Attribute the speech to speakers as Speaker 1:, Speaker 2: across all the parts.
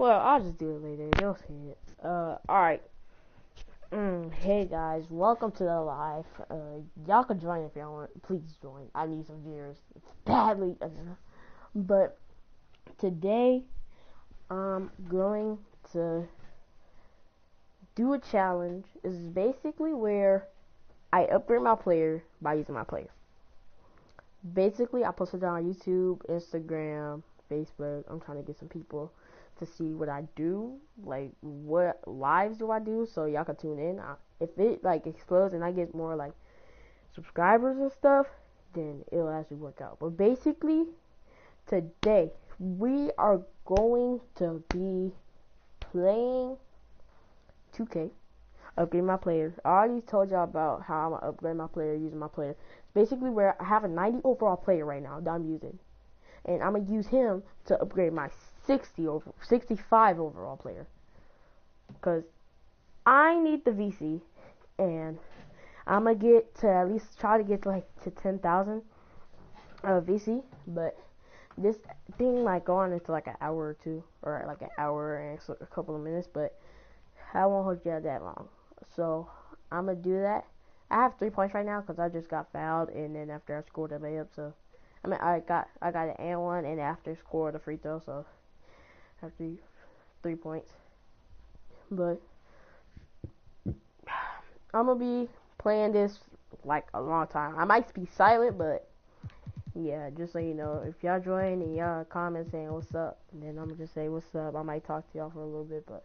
Speaker 1: Well, I'll just do it later. You'll see it. Alright. Hey guys, welcome to the live. Y'all can join if y'all want. Please join. I need some viewers. It's badly. But today, I'm going to do a challenge. This is basically where I upgrade my player by using my player. Basically, I post it on YouTube, Instagram, Facebook. I'm trying to get some people to see what I do, like what lives do I do, so y'all can tune in. If it like explodes and I get more like subscribers and stuff, then it'll actually work out. But basically, today we are going to be playing 2K. Upgrade my player. I already told y'all about how I'm gonna upgrade my player using my player. Basically, where I have a 90 overall player right now that I'm using, and I'm gonna use him to upgrade my 65 overall player, because I need the VC, and I'm gonna get to at least try to get like to 10,000 VC. But this thing might go on into like an hour or two, or like an hour and a couple of minutes, but I won't hold you that long. So I'm gonna do that. I have 3 points right now because I just got fouled, and then after I scored a layup, so I mean I got an and one, and after scored a free throw, so I have 3 points. But I'm gonna be playing this like a long time. I might be silent, but yeah, just so you know, if y'all join and y'all comment saying what's up, then I'm gonna just say what's up. I might talk to y'all for a little bit, but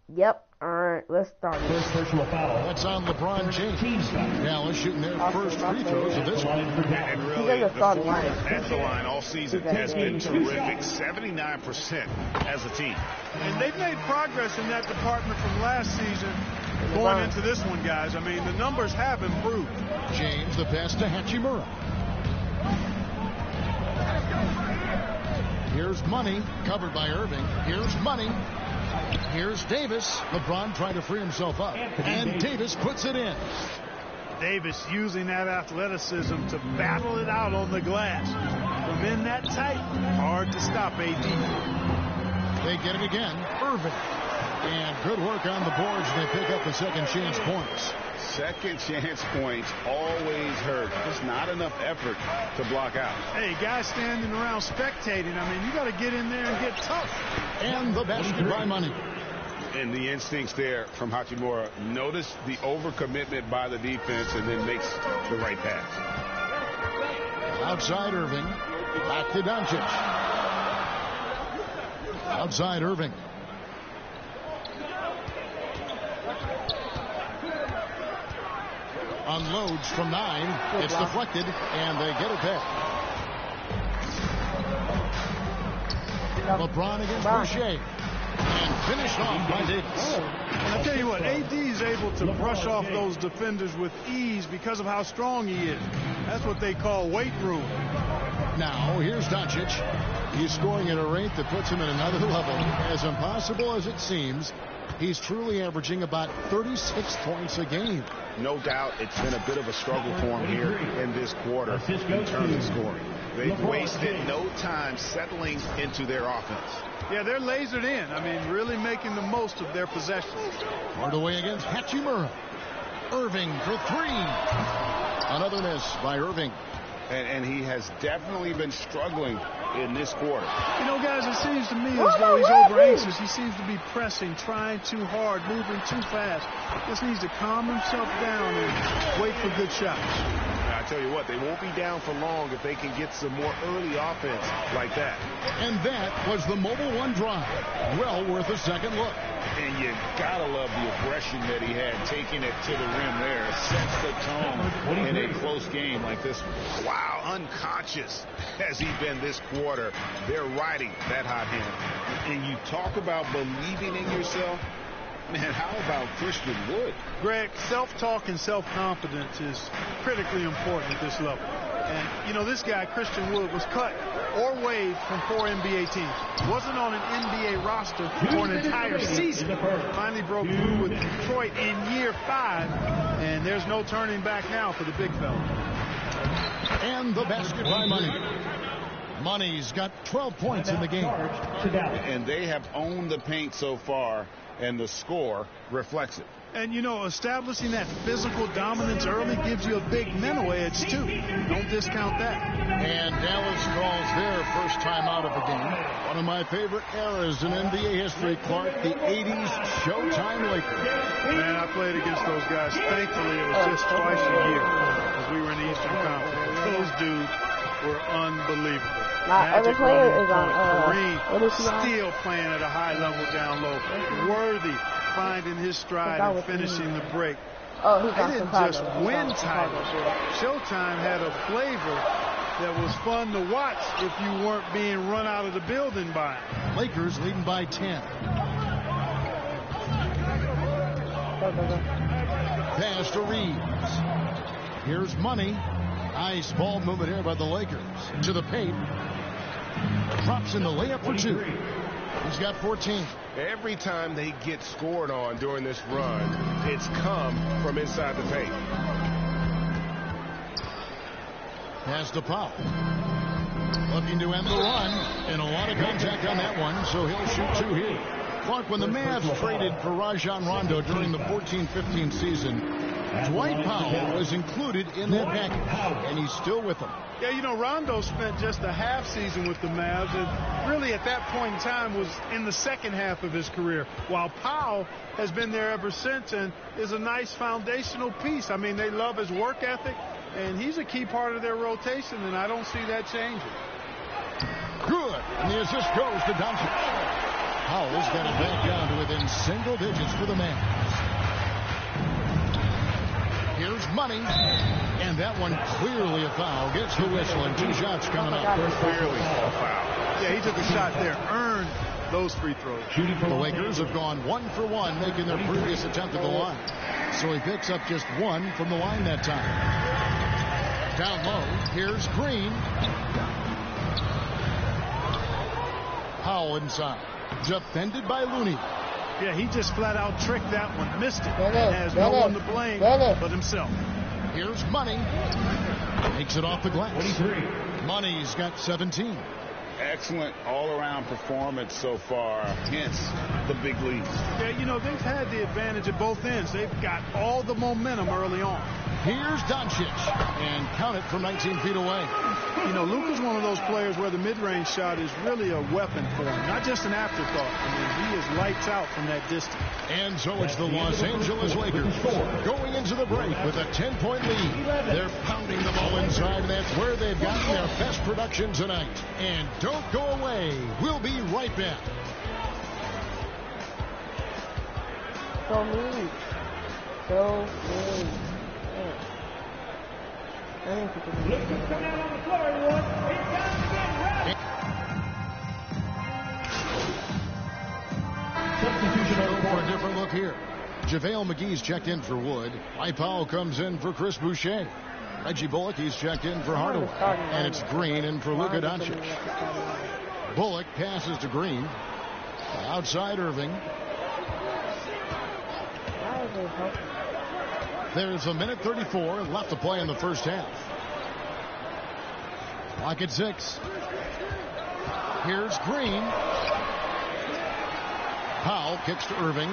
Speaker 1: yep. Alright, let's start.
Speaker 2: First personal foul. That's on LeBron James. Dallas shooting their first free throws of this one.
Speaker 3: And really, the performance at the line all season has been terrific. 79% as a team.
Speaker 4: And they've made progress in that department from last season going into this one, guys. I mean, the numbers have improved.
Speaker 2: James, the pass to Hachimura. Here's Money, covered by Irving. Here's Money. Here's Davis. LeBron trying to free himself up. And Davis puts it in.
Speaker 4: Davis using that athleticism to battle it out on the glass. From in that tight, hard to stop AD.
Speaker 2: They get it again. Irving. And good work on the boards. They pick up the second chance points.
Speaker 3: Second chance points always hurt. Just not enough effort to block out.
Speaker 4: Hey, guys standing around spectating. I mean, you got to get in there and get tough.
Speaker 2: And the basket by Money.
Speaker 3: And the instincts there from Hachimura. Notice the overcommitment by the defense and then makes the right pass.
Speaker 2: Outside Irving. Back to Doncic. Outside Irving. Unloads from 9. It's deflected, and they get it back. LeBron against Boucher. And finished off by Davis.
Speaker 4: And I tell you what, AD is able to brush off those defenders with ease because of how strong he is. That's what they call weight room.
Speaker 2: Now, here's Doncic. He's scoring at a rate that puts him at another level. As impossible as it seems, he's truly averaging about 36 points a game.
Speaker 3: No doubt it's been a bit of a struggle for him here in this quarter in terms of scoring. They've wasted no time settling into their offense.
Speaker 4: Yeah, they're lasered in. I mean, really making the most of their possessions.
Speaker 2: Hard away against Hachimura. Irving for 3. Another miss by Irving.
Speaker 3: And he has definitely been struggling in this quarter.
Speaker 4: You know, guys, it seems to me as though he's over anxious. He seems to be pressing, trying too hard, moving too fast. Just needs to calm himself down and wait for good shots.
Speaker 3: I tell you what, they won't be down for long if they can get some more early offense like that.
Speaker 2: And that was the Mobile One drive. Well worth a second look.
Speaker 3: And you gotta love the aggression that he had, taking it to the rim there. Sets the tone in a close game like this one. Wow, unconscious has he been this quarter. They're riding that hot hand. And you talk about believing in yourself. Man, how about Christian Wood?
Speaker 4: Greg, self-talk and self-confidence is critically important at this level. And, you know, this guy, Christian Wood, was cut or waived from 4 NBA teams. Wasn't on an NBA roster for an entire season. Finally broke through with Detroit in year 5. And there's no turning back now for the big fella.
Speaker 2: And the basket by Money. Money's got 12 points in the game.
Speaker 3: And they have owned the paint so far, and the score reflects it.
Speaker 4: And, you know, establishing that physical dominance early gives you a big mental edge, too. Don't discount that.
Speaker 2: And Dallas calls their first time out of the game. One of my favorite eras in NBA history, Clark, the 80s Showtime Lakers.
Speaker 4: Man, I played against those guys. Thankfully, it was just twice a year as we were in the Eastern Conference. Those dudes were unbelievable.
Speaker 1: My other player is on,
Speaker 4: Kareem still playing at a high level down low. Worthy finding his stride and finishing the break.
Speaker 1: Oh, he's
Speaker 4: They
Speaker 1: on
Speaker 4: didn't
Speaker 1: Chicago.
Speaker 4: just win titles. Showtime had a flavor that was fun to watch if you weren't being run out of the building by it.
Speaker 2: Lakers leading by 10. Pass to Reeves. Here's Money. Nice ball movement here by the Lakers. To the paint. Drops in the layup for 2. He's got 14.
Speaker 5: Every time they get scored on during this run, it's come from inside the paint.
Speaker 2: Pass to Powell. Looking to end the run. And a lot of contact on that one, so he'll shoot 2 here. Clark, when the Mavs traded for Rajon Rondo during the 14-15 season, Dwight Powell was included in that package, and he's still with them.
Speaker 4: Yeah, you know, Rondo spent just a half season with the Mavs, and really at that point in time was in the second half of his career, while Powell has been there ever since and is a nice foundational piece. I mean, they love his work ethic, and he's a key part of their rotation, and I don't see that changing.
Speaker 2: Good, and the assist goes to Doncic. Powell's got it back down to within single digits for the Mavs. Here's Money, and that one clearly a foul. Gets the whistle, and 2 shots coming up.
Speaker 5: Clearly a foul.
Speaker 4: Yeah, he took a shot there, earned those free throws.
Speaker 2: The Lakers have gone 1 for 1, making their previous attempt at the line. So he picks up just 1 from the line that time. Down low, here's Green. Powell inside. Defended by Looney.
Speaker 4: Yeah, he just flat out tricked that one, missed it, and has no one to blame but himself.
Speaker 2: Here's Money. Makes it off the glass. Money's got 17.
Speaker 3: Excellent all-around performance so far, hence the big lead.
Speaker 4: Yeah, you know, they've had the advantage at both ends. They've got all the momentum early on.
Speaker 2: Here's Doncic, and count it from 19 feet away.
Speaker 4: You know, Luka's one of those players where the mid-range shot is really a weapon for him, not just an afterthought. I mean, he is lights out from that distance.
Speaker 2: And so it's the Los Angeles Lakers going into the break with a 10-point lead. They're pounding the ball inside, and that's where they've gotten their best production tonight. And don't go away. We'll be right back.
Speaker 1: So mean. So mean.
Speaker 2: For a different look here. JaVale McGee's checked in for Wood. Mike Powell comes in for Chris Boucher. Reggie Bullock, he's checked in for Hardaway. And it's Green in for Luka Doncic. Bullock passes to Green. Outside Irving. There's a minute 34 left to play in the first half. Clock at 6. Here's Green. Powell kicks to Irving.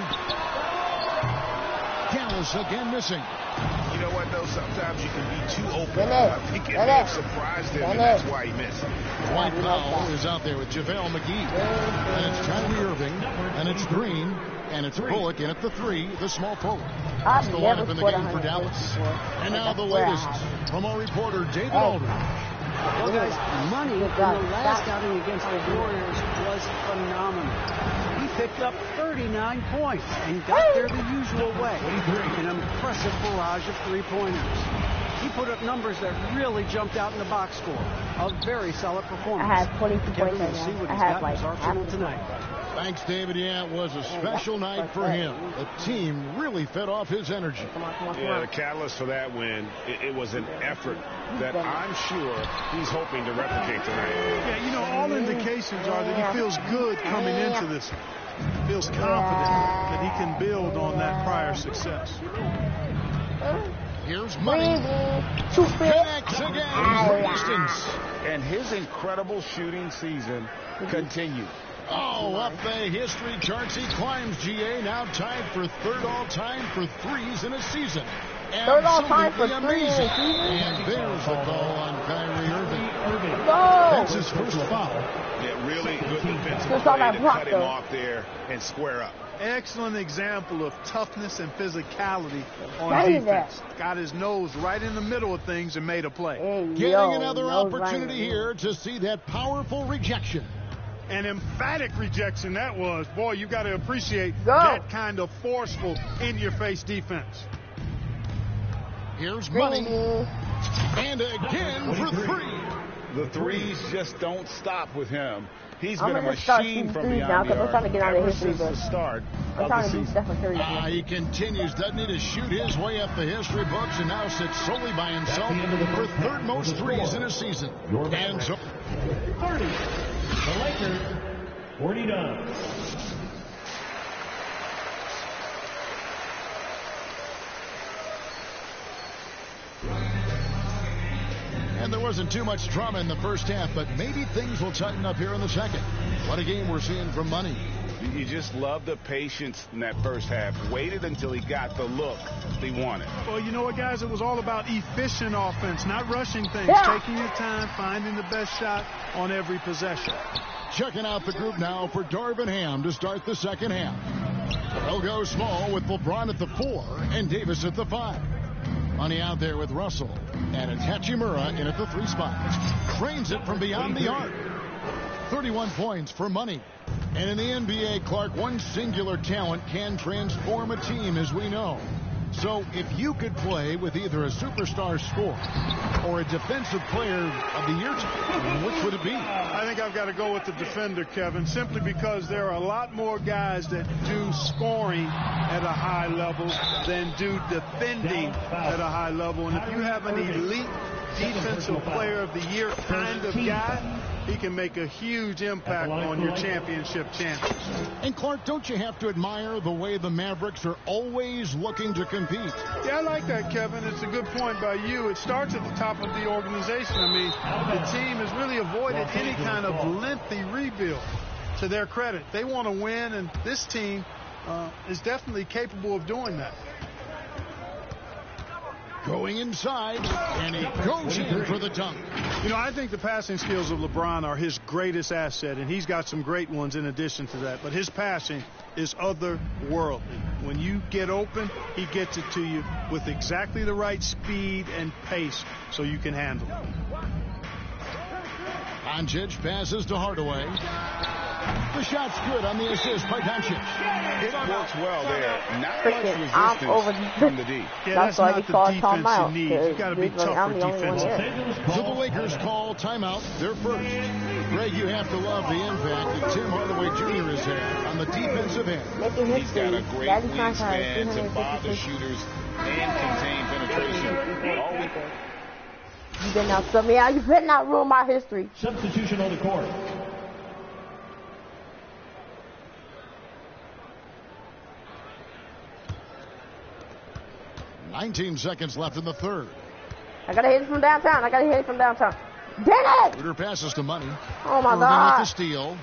Speaker 2: Dallas again missing.
Speaker 5: You know what, though? Sometimes you can be too open. I think it may have surprised him, and that's why he missed.
Speaker 2: Dwight Powell is out there with JaVale McGee. And it's Kyrie Irving. And it's Green. And it's Bullock in at the 3, the small forward. That's the lineup in the game for Dallas. And now the latest from our reporter, David Aldridge.
Speaker 6: Well, guys, Money in the last outing against the Warriors was phenomenal. He picked up 39 points and got there the usual way. An impressive barrage of three-pointers. He put up numbers that really jumped out in the box score. A very solid performance.
Speaker 1: I have 22 points
Speaker 6: We'll
Speaker 1: right
Speaker 6: see
Speaker 1: now.
Speaker 6: what
Speaker 1: I
Speaker 6: he's
Speaker 1: have
Speaker 6: got in his arsenal
Speaker 1: half
Speaker 6: tonight.
Speaker 2: Thanks, David. Yeah, it was a special night for him. The team really fed off his energy.
Speaker 3: Yeah, the catalyst for that win, it was an effort that I'm sure he's hoping to replicate tonight.
Speaker 4: Yeah, you know, all indications are that he feels good coming into this. He feels confident that he can build on that prior success.
Speaker 2: Here's Money. Connects again from distance.
Speaker 3: And his incredible shooting season continues.
Speaker 2: Oh, up the history charts he climbs, GA, now tied for third all-time for threes in a season.
Speaker 1: Third all-time for
Speaker 2: amazing.
Speaker 1: threes in a season?
Speaker 2: And there's the call on Kyrie Irving.
Speaker 1: No!
Speaker 2: That's his first foul.
Speaker 3: Yeah, really good defensive
Speaker 1: Just
Speaker 3: play
Speaker 1: on that
Speaker 3: to
Speaker 1: block,
Speaker 3: cut him
Speaker 1: though.
Speaker 3: off there and square up.
Speaker 4: Excellent example of toughness and physicality on
Speaker 1: Right
Speaker 4: defense. Got his nose right in the middle of things and made a play.
Speaker 1: Hey,
Speaker 2: Getting
Speaker 1: yo,
Speaker 2: another
Speaker 1: no
Speaker 2: opportunity
Speaker 1: right
Speaker 2: here to see that powerful rejection.
Speaker 4: An emphatic rejection that was. Boy, you got to appreciate
Speaker 1: Go.
Speaker 4: that kind of forceful, in-your-face defense.
Speaker 2: Here's
Speaker 1: Green.
Speaker 2: Money. And again for three.
Speaker 3: The threes just don't stop with him. He's
Speaker 1: I'm
Speaker 3: been a
Speaker 1: gonna start
Speaker 3: machine
Speaker 1: shooting
Speaker 3: from
Speaker 1: threes
Speaker 3: beyond
Speaker 1: now,
Speaker 3: the
Speaker 1: 'cause I'm
Speaker 3: arc
Speaker 1: trying to get out of
Speaker 3: ever
Speaker 1: history,
Speaker 3: since the
Speaker 1: but
Speaker 3: start
Speaker 1: I'm
Speaker 3: of
Speaker 1: trying
Speaker 3: the
Speaker 1: to beat
Speaker 3: season.
Speaker 1: Stephen Curry.
Speaker 2: He continues, doesn't he, to shoot his way up the history books and now sits solely by himself for third most threes in a season. And so
Speaker 7: 30. The Lakers, 49.
Speaker 2: And there wasn't too much drama in the first half, but maybe things will tighten up here in the second. What a game we're seeing from Money.
Speaker 3: You just love the patience in that first half. Waited until he got the look he wanted.
Speaker 4: Well, you know what, guys? It was all about efficient offense, not rushing things,
Speaker 1: Yeah.
Speaker 4: taking your time, finding the best shot on every possession.
Speaker 2: Checking out the group now for Darvin Ham to start the second half. They'll go small with LeBron at the 4 and Davis at the 5. Money out there with Russell. And it's Hachimura in at the 3 spot. Trains it from beyond the arc. 31 points for Money. And in the NBA, Clark, one singular talent can transform a team, as we know. So if you could play with either a superstar scorer or a defensive player of the year, which would it be?
Speaker 4: I think I've got to go with the defender, Kevin, simply because there are a lot more guys that do scoring at a high level than do defending at a high level. And if you have an elite defensive player of the year kind of guy, he can make a huge impact on your championship chances.
Speaker 2: And Clark, don't you have to admire the way the Mavericks are always looking to compete?
Speaker 4: Yeah, I like that, Kevin. It's a good point by you. It starts at the top of the organization. I mean, the team has really avoided any kind of lengthy rebuild. To their credit, they want to win, and this team is definitely capable of doing that.
Speaker 2: Going inside, and he goes in for the dunk.
Speaker 4: You know, I think the passing skills of LeBron are his greatest asset, and he's got some great ones in addition to that. But his passing is otherworldly. When you get open, he gets it to you with exactly the right speed and pace so you can handle it.
Speaker 2: Doncic passes to Hardaway. The shot's good on the assist by Doncic.
Speaker 3: It works well there. Not
Speaker 1: Freaking,
Speaker 3: much
Speaker 1: I'm over
Speaker 3: resistance from the D.
Speaker 4: Yeah,
Speaker 1: That's why
Speaker 4: not
Speaker 1: we
Speaker 4: the
Speaker 1: call it
Speaker 4: defense
Speaker 1: timeout.
Speaker 4: you need. You got to be tougher
Speaker 1: I'm the only one
Speaker 4: defensively.
Speaker 1: here.
Speaker 2: So the Lakers call timeout, their first. Greg, you have to love the impact that Tim Hardaway Jr. has had on the defensive end.
Speaker 1: Making
Speaker 3: He's
Speaker 1: history.
Speaker 3: got a great
Speaker 1: Daddy Franchise,
Speaker 3: wingspan to bother
Speaker 1: 356.
Speaker 3: shooters and contain penetration. Always
Speaker 1: You better not sub me out. You better not ruin my history.
Speaker 7: Substitution on the court.
Speaker 2: Nineteen seconds left in the third.
Speaker 1: I gotta hit it from downtown. I gotta hit it from downtown. Dang it!
Speaker 2: Ruder passes to Money.
Speaker 1: Oh my
Speaker 2: Irving with the
Speaker 1: God.
Speaker 2: steal.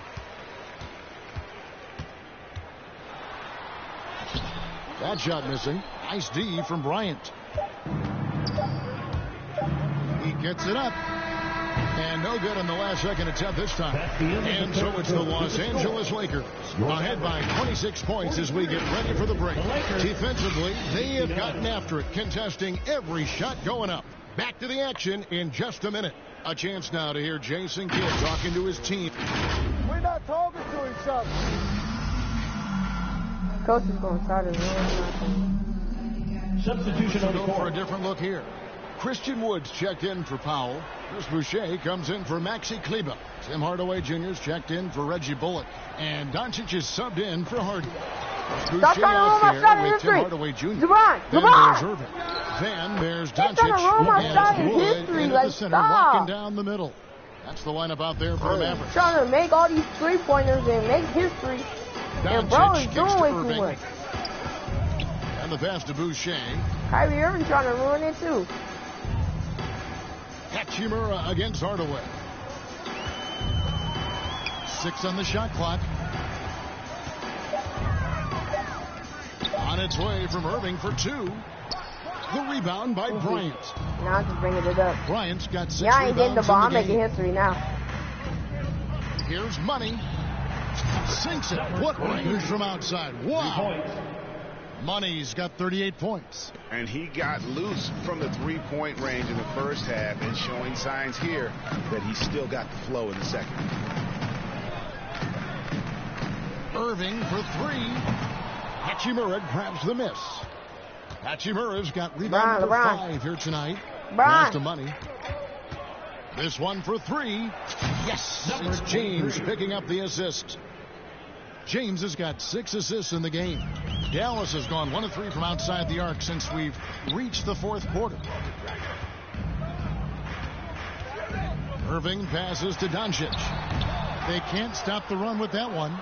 Speaker 2: That shot missing. Nice D from Bryant. He gets it up. And no good on the last second attempt this time. And so it's the Los Angeles Lakers ahead by 26 points as we get ready for the break. Defensively, they have gotten after it, contesting every shot going up. Back to the action in just a minute. A chance now to hear Jason Kidd talking to his team.
Speaker 8: We're not talking to each other.
Speaker 1: Coach is gonna start his own.
Speaker 7: Substitution on the
Speaker 2: Go for a
Speaker 7: court.
Speaker 2: different look here. Christian Woods checked in for Powell. Chris Boucher comes in for Maxi Kleber. Tim Hardaway Jr.'s checked in for Reggie Bullock. And Doncic is subbed in for Harden.
Speaker 1: Stop trying to roll my shot in
Speaker 2: with Tim
Speaker 1: history.
Speaker 2: Hardaway Jr.
Speaker 1: LeBron,
Speaker 2: Then
Speaker 1: LeBron.
Speaker 2: there's Irving. Then there's
Speaker 1: Stop trying to roll my
Speaker 2: Doncic.
Speaker 1: shot in
Speaker 2: And Wood
Speaker 1: history.
Speaker 2: in at
Speaker 1: Like,
Speaker 2: the center,
Speaker 1: stop.
Speaker 2: walking down the middle. That's the lineup out there for the Mavericks.
Speaker 1: Trying to make all these three-pointers and make history. And bro
Speaker 2: Doncic
Speaker 1: is
Speaker 2: kicks
Speaker 1: doing
Speaker 2: to
Speaker 1: way too
Speaker 2: Irving.
Speaker 1: much.
Speaker 2: And the pass to Boucher.
Speaker 1: Kyrie Irving trying to ruin it too.
Speaker 2: Hachimura against Hardaway. 6 on the shot clock. On its way from Irving for 2. The rebound by Bryant.
Speaker 1: Now I'm just bringing it up.
Speaker 2: Bryant's got 6
Speaker 1: Yeah, I ain't getting the
Speaker 2: rebounds
Speaker 1: ball.
Speaker 2: in
Speaker 1: I'm
Speaker 2: the
Speaker 1: making
Speaker 2: game.
Speaker 1: history now.
Speaker 2: Here's Money. Sinks it. What range from outside. Wow. Money's got 38 points.
Speaker 3: And he got loose from the three-point range in the first half and showing signs here that he's still got the flow in the second.
Speaker 2: Irving for 3. Hachimura grabs the miss. Hachimura's got rebound number 5 here tonight. Pass to Money. This one for 3. Yes, it's James picking up the assist. James has got 6 assists in the game. Dallas has gone 1 of 3 from outside the arc since we've reached the fourth quarter. Irving passes to Doncic. They can't stop the run with that one.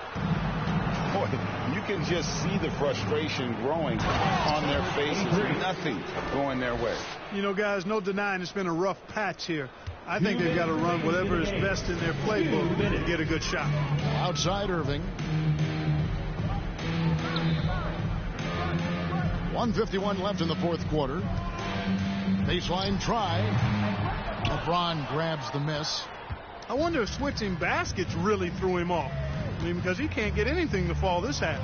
Speaker 3: Boy, you can just see the frustration growing on their faces. Nothing going their way.
Speaker 4: You know, guys, no denying it's been a rough patch here. I think they've got to run whatever is best in their playbook and get a good shot.
Speaker 2: Outside Irving. 1:51 left in the fourth quarter. Baseline try. LeBron grabs the miss.
Speaker 4: I wonder if switching baskets really threw him off. I mean, because he can't get anything to fall this half.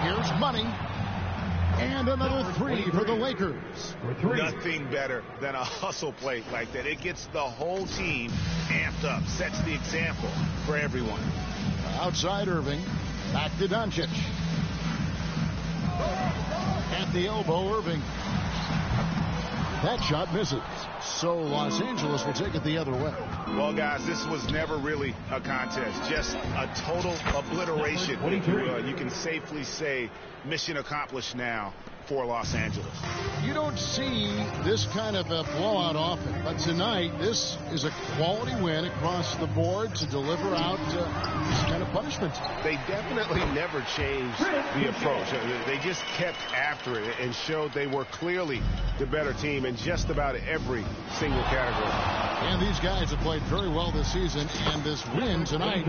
Speaker 2: Here's Money. And another 3 for the Lakers.
Speaker 3: Nothing better than a hustle play like that. It gets the whole team amped up, sets the example for everyone.
Speaker 2: Outside Irving. Back to Doncic. At the elbow, Irving. That shot misses. So Los Angeles will take it the other way.
Speaker 3: Well, guys, this was never really a contest. Just a total obliteration. You can safely say mission accomplished now for Los Angeles.
Speaker 2: You don't see this kind of a blowout often, but tonight this is a quality win across the board to deliver out this kind of punishment.
Speaker 3: They definitely never changed the approach. They just kept after it and showed they were clearly the better team in just about every single category.
Speaker 2: And these guys have played very well this season, and this win tonight,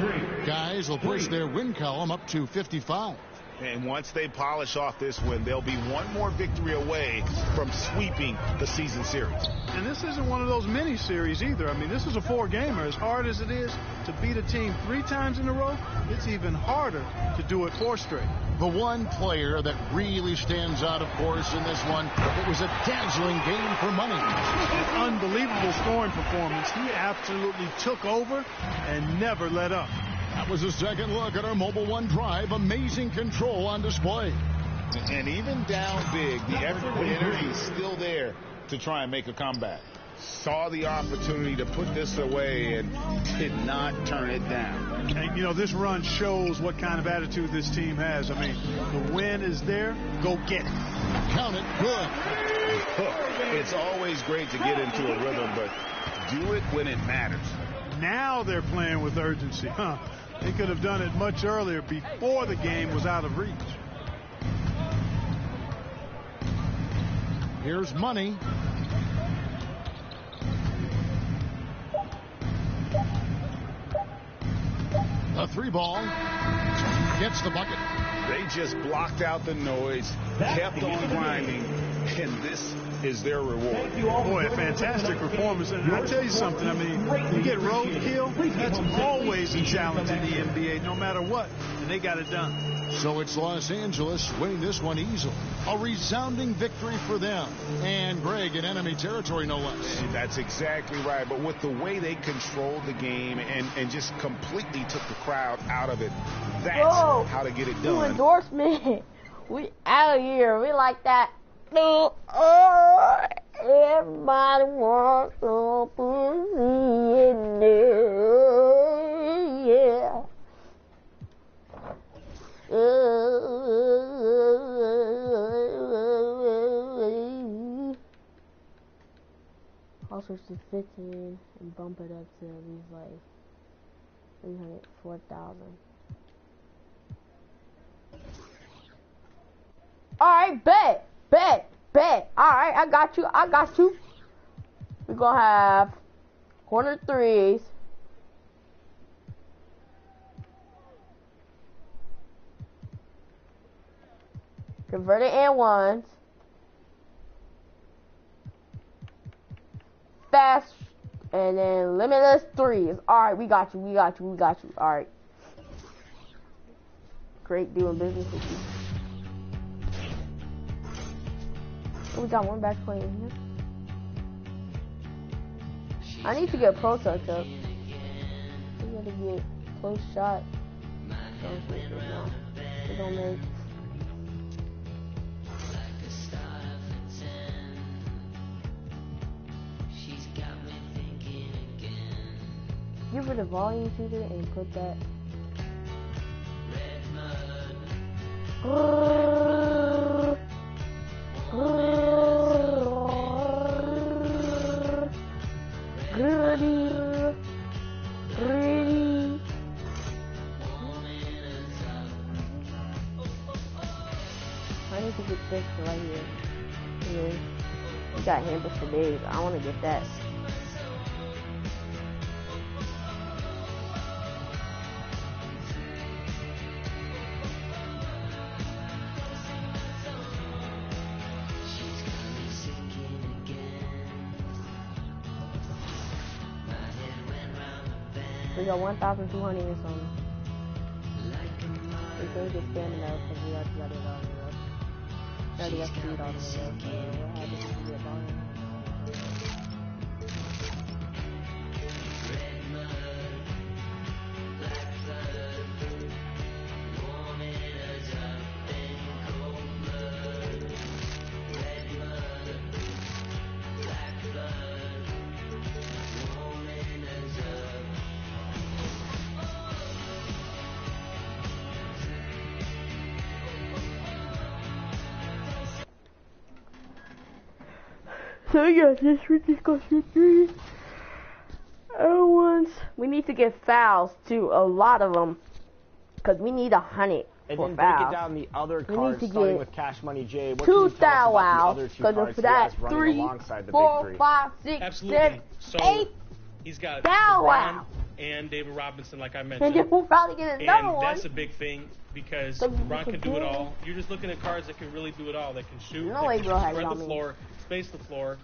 Speaker 2: guys, will push their win column up to 55.
Speaker 3: And once they polish off this win, they'll be one more victory away from sweeping the season series.
Speaker 4: And this isn't one of those mini series either. I mean, this is a 4-gamer. As hard as it is to beat a team 3 times in a row, it's even harder to do it 4 straight.
Speaker 2: The one player that really stands out, of course, in this one, it was a dazzling game for Money.
Speaker 4: An unbelievable scoring performance. He absolutely took over and never let up.
Speaker 2: That was a second look at our Mobile One Drive. Amazing control on display.
Speaker 3: And even down big, the effort and energy is still there to try and make a comeback. Saw the opportunity to put this away and did not turn it down.
Speaker 4: And, you know, this run shows what kind of attitude this team has. I mean, the win is there. Go get it.
Speaker 2: Count it. Good.
Speaker 3: It's always great to get into a rhythm, but do it when it matters.
Speaker 4: Now they're playing with urgency. They could have done it much earlier before the game was out of reach.
Speaker 2: Here's Money. The 3-ball gets the bucket.
Speaker 3: They just blocked out the noise, kept on grinding, and this is their reward.
Speaker 4: Boy, a fantastic performance. And I tell you something, I mean, you get roadkill, that's always a challenge in the NBA, no matter what, and they got it done.
Speaker 2: So it's Los Angeles winning this one easily. A resounding victory for them. And Greg in enemy territory, no less.
Speaker 3: That's exactly right. But with the way they controlled the game and just completely took the crowd out of it, that's how to get it done.
Speaker 1: New endorsement. We out of here. We like that. Everybody wants a pussy in there. Yeah. I'll switch to 15 and bump it up to at least like 304,000. Alright, bet. Alright, I got you. We're gonna have corner threes. Converted and ones. Fast. And then limitless threes. Alright, we got you. Alright. Great doing business with you. Oh, we got one back play in here. I need to get pro touch up. We gotta get close shot. We don't make. Give her the volume tutor and put that. I need to get this right here. Yeah. We got hampers for days. I want to get that. We got 1,200 and something. We can't get stamina because we already got it all the way up. We already got speed all the way up, so we're happy to get volume. So yeah, this we're just gonna shoot three ones. We need to get fouls too, a lot of them, cause we need 100
Speaker 9: and
Speaker 1: for
Speaker 9: then
Speaker 1: fouls.
Speaker 9: break it down the other cards, starting with Cash Money J. What
Speaker 1: two
Speaker 9: can you tell us about
Speaker 1: fouls,
Speaker 9: the other two cards
Speaker 1: for that
Speaker 9: he has running
Speaker 1: 3,
Speaker 9: alongside the
Speaker 1: 4,
Speaker 9: big three?
Speaker 1: 5, 6,
Speaker 10: Absolutely.
Speaker 1: 7, 8.
Speaker 10: He's got
Speaker 1: Foul
Speaker 10: LeBron
Speaker 1: wow.
Speaker 10: and David Robinson, like I
Speaker 1: And
Speaker 10: mentioned.
Speaker 1: then we'll probably get another
Speaker 10: And
Speaker 1: one.
Speaker 10: that's a big thing because LeBron can do it all. You're just looking at cards that can really do it all. They can shoot,
Speaker 1: No
Speaker 10: they
Speaker 1: way,
Speaker 10: can
Speaker 1: bro, has it
Speaker 10: spread
Speaker 1: on
Speaker 10: the
Speaker 1: me.
Speaker 10: floor, space the floor.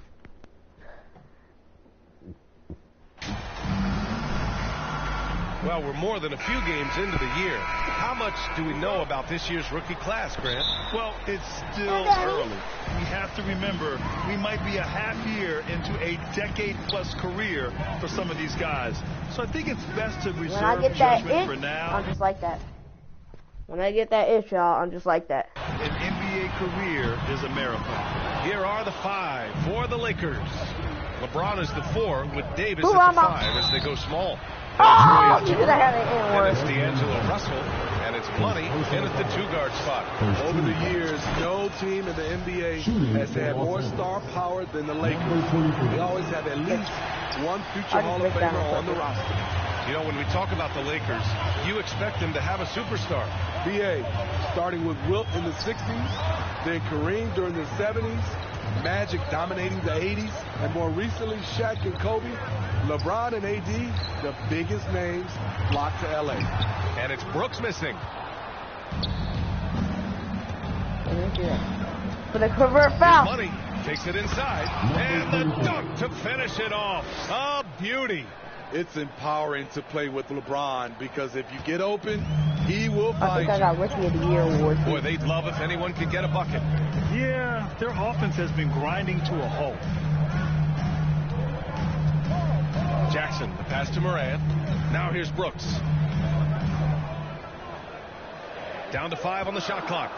Speaker 11: Well, we're more than a few games into the year. How much do we know about this year's rookie class, Grant?
Speaker 4: Well, it's still early. We have to remember we might be a half year into a decade-plus career for some of these guys. So I think it's best to
Speaker 1: When I
Speaker 4: reserve
Speaker 1: get that
Speaker 4: judgment for
Speaker 1: itch,
Speaker 4: now.
Speaker 1: I'm just like that. When I get that itch, y'all, I'm just like that.
Speaker 4: An NBA career is a marathon.
Speaker 11: Here are the 5 for the Lakers. LeBron is the 4 with Davis
Speaker 1: Who
Speaker 11: at
Speaker 1: am
Speaker 11: the
Speaker 1: I?
Speaker 11: 5 as they go small.
Speaker 1: Oh, you could have had an
Speaker 11: And it's
Speaker 1: N-word.
Speaker 11: D'Angelo Russell, and it's Money in at the 2-guard spot.
Speaker 12: Over the years, no team in the NBA has had more star power than the Lakers. They always have at least one future Hall of Famer on the roster.
Speaker 11: You know, when we talk about the Lakers, you expect them to have a superstar.
Speaker 12: BA, starting with Wilt in the 60s, then Kareem during the 70s, Magic dominating the 80s, and more recently Shaq and Kobe. LeBron and AD, the biggest names, flocked to LA.
Speaker 11: And it's Brooks missing.
Speaker 1: For the convert foul.
Speaker 11: Money takes it inside, and the dunk to finish it off. A beauty.
Speaker 12: It's empowering to play with LeBron because if you get open, he will
Speaker 1: I
Speaker 12: find
Speaker 1: think I got Rookie of the Year award.
Speaker 11: Boy, they'd love if anyone could get a bucket.
Speaker 4: Yeah, their offense has been grinding to a halt.
Speaker 11: Jackson, the pass to Morant. Now here's Brooks. Down to 5 on the shot clock.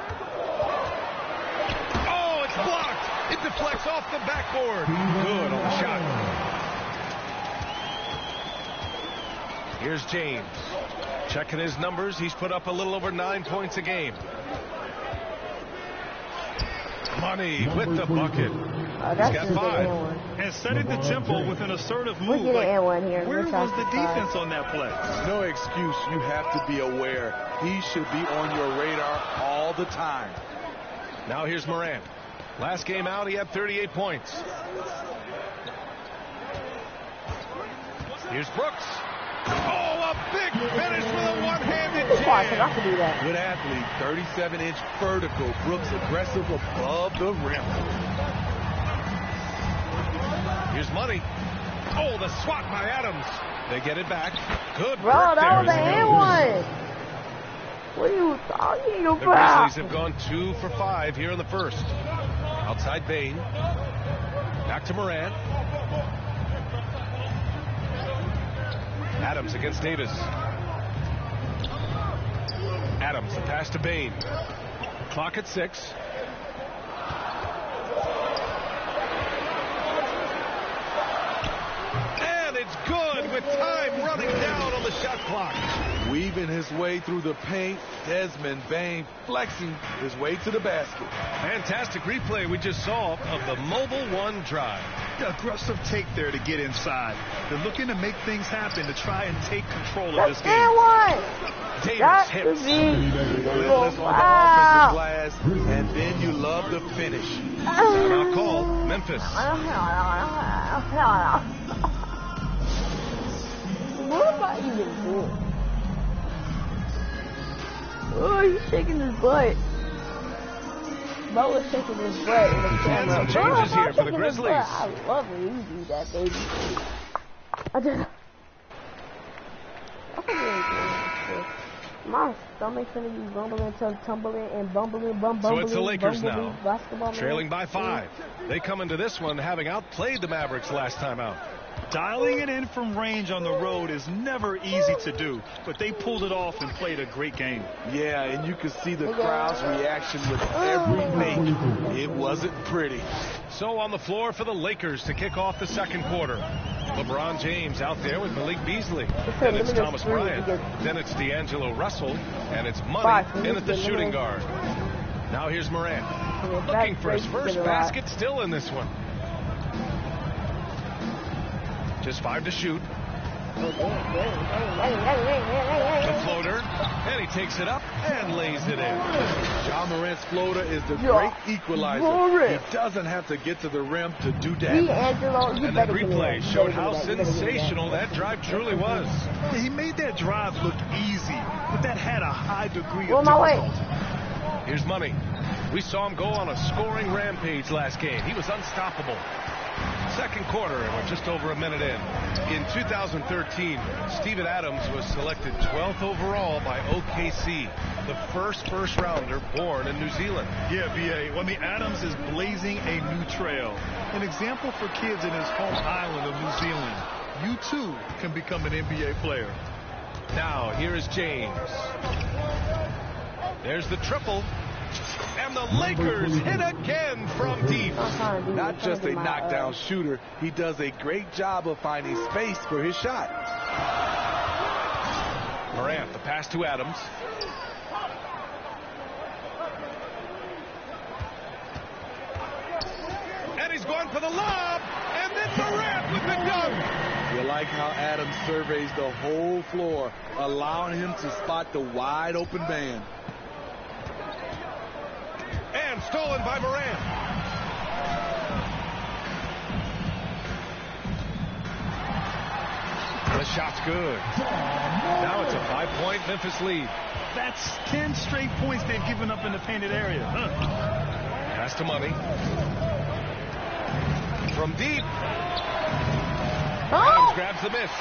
Speaker 11: Oh, it's blocked. It deflects off the backboard. Good on the shot. Here's James. Checking his numbers. He's put up a little over 9 points a game. Money with the bucket. He's got 5.
Speaker 4: And setting the tempo with an assertive move.
Speaker 1: We'll get an one here.
Speaker 4: Where
Speaker 1: We're
Speaker 4: was the
Speaker 1: trying to
Speaker 4: defense on that play?
Speaker 12: No excuse. You have to be aware. He should be on your radar all the time.
Speaker 11: Now here's Morant. Last game out, he had 38 points. Here's Brooks. Oh, a big finish with a one-handed
Speaker 1: quiet, because I can do that.
Speaker 12: Good athlete, 37-inch vertical. Brooks aggressive above the rim.
Speaker 11: Here's money. Oh, the swat by Adams. They get it back. Good
Speaker 1: bro,
Speaker 11: work
Speaker 1: that
Speaker 11: there.
Speaker 1: was an and one. What are you talking about?
Speaker 11: The Grizzlies have gone 2 for 5 here in the first. Outside Bain. Back to Morant. Adams against Davis. Adams, a pass to Bain. Clock at 6. And it's good with time running down on the shot clock.
Speaker 12: Weaving his way through the paint, Desmond Bain flexing his way to the basket.
Speaker 11: Fantastic replay we just saw of the Mobile One drive.
Speaker 3: Aggressive take there to get inside. They're looking to make things happen to try and take control of this game.
Speaker 11: Davis hits.
Speaker 12: Relentless on the offensive glass, and then you love the finish.
Speaker 11: Timeout call, Memphis.
Speaker 1: What am I even doing? Oh, he's shaking his butt. Bo was shaking his butt in the camera.
Speaker 11: Some changes here for the Grizzlies.
Speaker 1: I love it. You do that, baby. I just... My stomach's gonna be rumbling, tumbling, and bumbling.
Speaker 11: So it's the Lakers now,
Speaker 1: basketball
Speaker 11: trailing by 5. They come into this one having outplayed the Mavericks last time out.
Speaker 3: Dialing it in from range on the road is never easy to do, but they pulled it off and played a great game.
Speaker 12: Yeah, and you can see the crowd's reaction with every make. It wasn't pretty.
Speaker 11: So on the floor for the Lakers to kick off the second quarter. LeBron James out there with Malik Beasley. Then it's Thomas Bryant. Then it's D'Angelo Russell. And it's Money in at the shooting guard. Now here's Morant. Looking for his first basket still in this one. Just 5 to shoot. The floater, and he takes it up and lays it in.
Speaker 12: Ja Morant's floater is the great equalizer. He doesn't have to get to the rim to do damage.
Speaker 11: And that replay showed how sensational that drive truly was.
Speaker 3: He made that drive look easy, but that had a high degree of difficulty.
Speaker 11: Here's Money. We saw him go on a scoring rampage last game. He was unstoppable. Second quarter, and we're just over a minute in. In 2013, Steven Adams was selected 12th overall by OKC, the first rounder born in New Zealand.
Speaker 3: Yeah, B.A. I mean, Adams is blazing a new trail. An example for kids in his home island of New Zealand. You, too, can become an NBA player.
Speaker 11: Now, here is James. There's the triple. And the Lakers hit again from deep.
Speaker 12: Not just a knockdown shooter, he does a great job of finding space for his shot.
Speaker 11: Morant, the pass to Adams. And he's going for the lob. And then Morant with the dunk.
Speaker 12: You like how Adams surveys the whole floor, allowing him to spot the wide open man.
Speaker 11: And stolen by Morant. The shot's good. Now it's a 5-point Memphis lead.
Speaker 3: That's 10 straight points they've given up in the painted area.
Speaker 11: Pass to Money. From deep. Adams grabs the miss.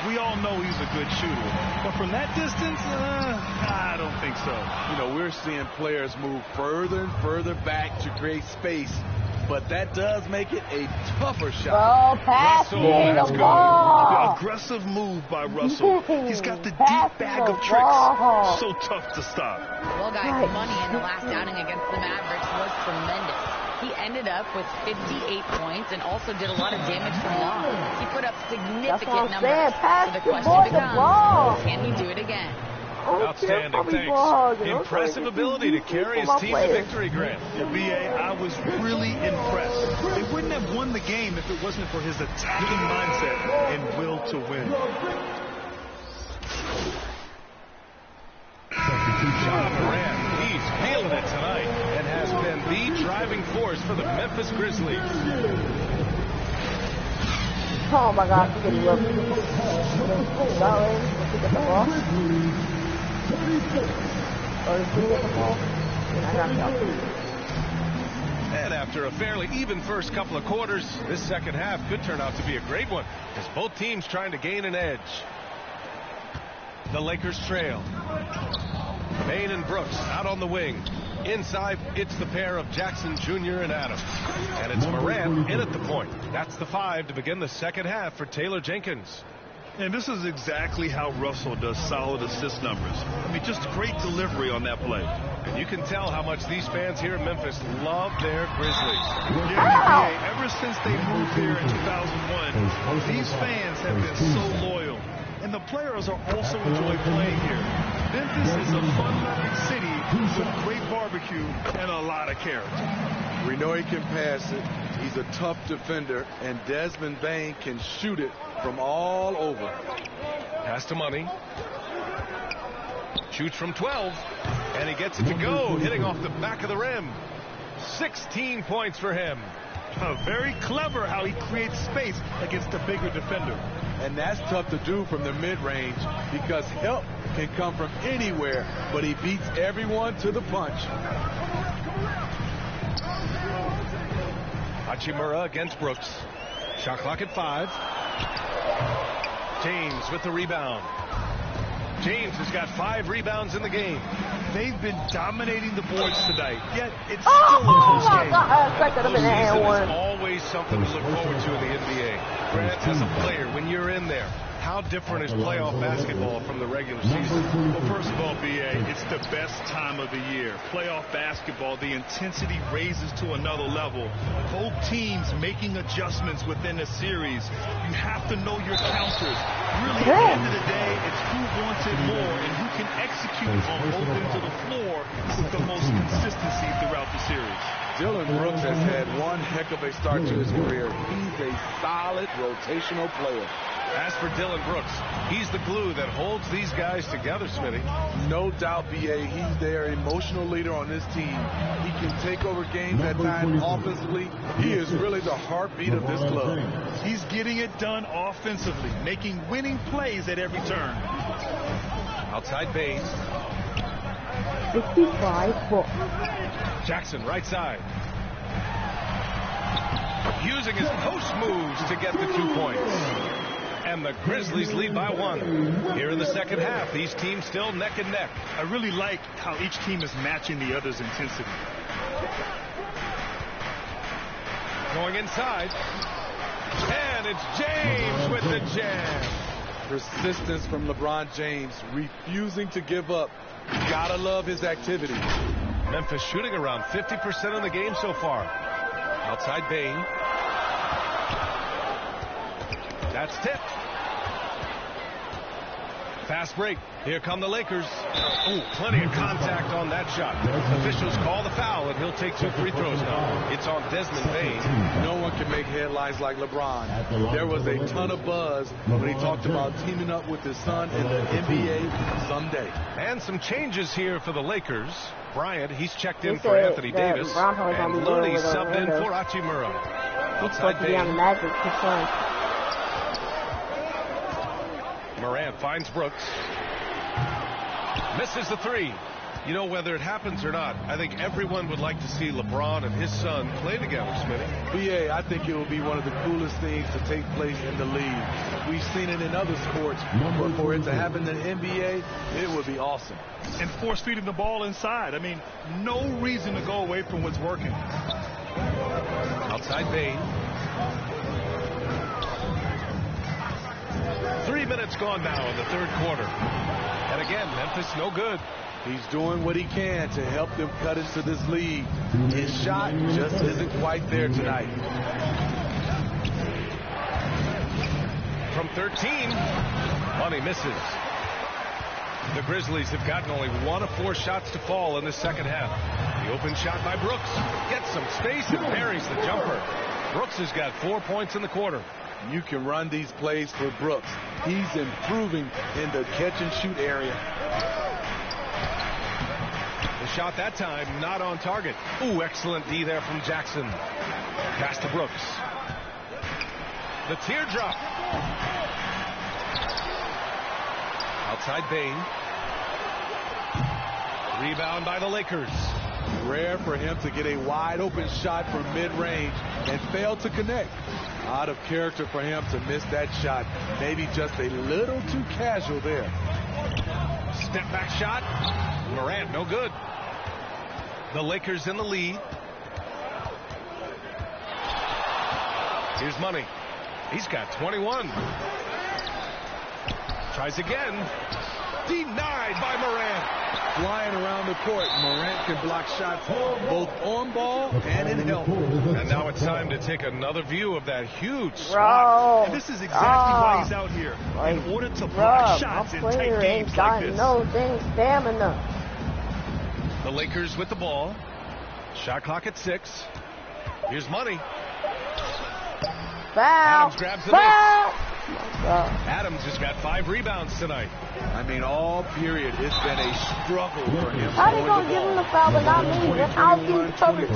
Speaker 3: We all know he's a good shooter, but from that distance, I don't think so.
Speaker 12: You know, we're seeing players move further and further back to create space, but that does make it a tougher shot.
Speaker 1: Pass me the ball.
Speaker 3: The aggressive move by Russell. He's got the deep bag of tricks. So tough to stop.
Speaker 13: Well, guys, Money in the last outing against the Mavericks was tremendous. He ended up with 58 points and also did a lot of damage from long. He put up significant numbers. So the question becomes, can he do it again?
Speaker 11: Outstanding, thanks. Impressive ability to carry his team to victory, Grant.
Speaker 3: Yeah, B.A., I was really impressed. They wouldn't have won the game if it wasn't for his attacking mindset and will to win.
Speaker 11: Ja Morant, he's feeling it tonight and has been the driving force for the Memphis Grizzlies.
Speaker 1: Oh my God, he's getting low.
Speaker 11: And after a fairly even first couple of quarters, this second half could turn out to be a great one, as both teams trying to gain an edge. The Lakers trail. Bane and Brooks out on the wing. Inside, it's the pair of Jackson Jr. and Adams. And it's Morant in at the point. That's the 5 to begin the second half for Taylor Jenkins.
Speaker 14: And this is exactly how Russell does solid assist numbers. I mean, just great delivery on that play.
Speaker 11: And you can tell how much these fans here in Memphis love their Grizzlies.
Speaker 14: Yeah, ever since they moved here in 2001, these fans have been so loyal. And the players are also enjoying playing here. Memphis is a fun-loving city with great barbecue and a lot of character.
Speaker 12: We know he can pass it. He's a tough defender, and Desmond Bane can shoot it from all over.
Speaker 11: Pass to Money. Shoots from 12, and he gets it to go, hitting off the back of the rim. 16 points for him.
Speaker 14: Very clever how he creates space against the bigger defender.
Speaker 12: And that's tough to do from the mid-range because help can come from anywhere, but he beats everyone to the punch.
Speaker 11: Hachimura against Brooks. Shot clock at 5. James with the rebound. James has got 5 rebounds in the game.
Speaker 14: They've been dominating the boards tonight, yet it's still a close game.
Speaker 11: Postseason is always something to look forward to in the NBA. Grant, as a player, when you're in there, how different is playoff basketball from the regular season?
Speaker 14: Well, first of all, B.A., it's the best time of the year. Playoff basketball, the intensity raises to another level. Both teams making adjustments within a series. You have to know your counters. Really, at the end of the day, it's who wants it more and who can execute on both ends of the floor with the most consistency throughout the series.
Speaker 12: Dillon Brooks has had one heck of a start to his career. He's a solid rotational player.
Speaker 11: As for Dillon Brooks, he's the glue that holds these guys together, Smitty.
Speaker 12: No doubt, B.A., he's their emotional leader on this team. He can take over games at times offensively. He is really the heartbeat of this club.
Speaker 14: He's getting it done offensively, making winning plays at every turn.
Speaker 11: Outside Bane.
Speaker 1: 55 Brooks.
Speaker 11: Jackson, right side. Using his post moves to get the 2 points. And the Grizzlies lead by 1. Here in the second half, these teams still neck and neck.
Speaker 14: I really like how each team is matching the other's intensity.
Speaker 11: Going inside. And it's James with the jam.
Speaker 12: Persistence from LeBron James, refusing to give up. Gotta love his activity.
Speaker 11: Memphis shooting around 50% in the game so far. Outside Bane. That's tipped. Fast break. Here come the Lakers. Ooh, plenty of contact on that shot. Officials call the foul, and he'll take 2 free throws now. It's on Desmond Bane.
Speaker 12: No one can make headlines like LeBron. There was a ton of buzz when he talked about teaming up with his son in the NBA someday.
Speaker 11: And some changes here for the Lakers. Bryant, he's checked in for Anthony Davis. And Looney subbed in for Hachimura. Outside Bane. Morant finds Brooks. Misses the 3. You know, whether it happens or not, I think everyone would like to see LeBron and his son play together, Smitty.
Speaker 12: B.A., I think it will be one of the coolest things to take place in the league. We've seen it in other sports, but for it to happen in the NBA, it would be awesome.
Speaker 14: And force feeding the ball inside. I mean, no reason to go away from what's working.
Speaker 11: Outside Bane. 3 minutes gone now in the third quarter. And again, Memphis no good.
Speaker 12: He's doing what he can to help them cut into this lead. His shot just isn't quite there tonight.
Speaker 11: From 13, Money misses. The Grizzlies have gotten only 1 of 4 shots to fall in the second half. The open shot by Brooks gets some space and parries the jumper. Brooks has got 4 points in the quarter.
Speaker 12: You can run these plays for Brooks. He's improving in the catch-and-shoot area.
Speaker 11: The shot that time not on target. Ooh, excellent D there from Jackson. Pass to Brooks. The teardrop. Outside Bane. Rebound by the Lakers.
Speaker 12: Rare for him to get a wide open shot from mid-range and fail to connect. Out of character for him to miss that shot. Maybe just a little too casual there.
Speaker 11: Step back shot. Morant, no good. The Lakers in the lead. Here's Money. He's got 21. Tries again. Denied by Morant.
Speaker 12: Flying around the court, Morant can block shots both on ball and in help.
Speaker 11: And now it's time to take another view of that huge spot.
Speaker 14: And this is exactly why he's out here. In order to block shots in tight games like this.
Speaker 1: No dang stamina.
Speaker 11: The Lakers with the ball. Shot clock at 6. Here's Money.
Speaker 1: Foul.
Speaker 11: Adams grabs the
Speaker 1: Foul.
Speaker 11: miss. Adams has got 5 rebounds tonight.
Speaker 12: I mean, all period, it's been a struggle for him.
Speaker 1: How they gonna give him the foul but not me? Then how can he cover with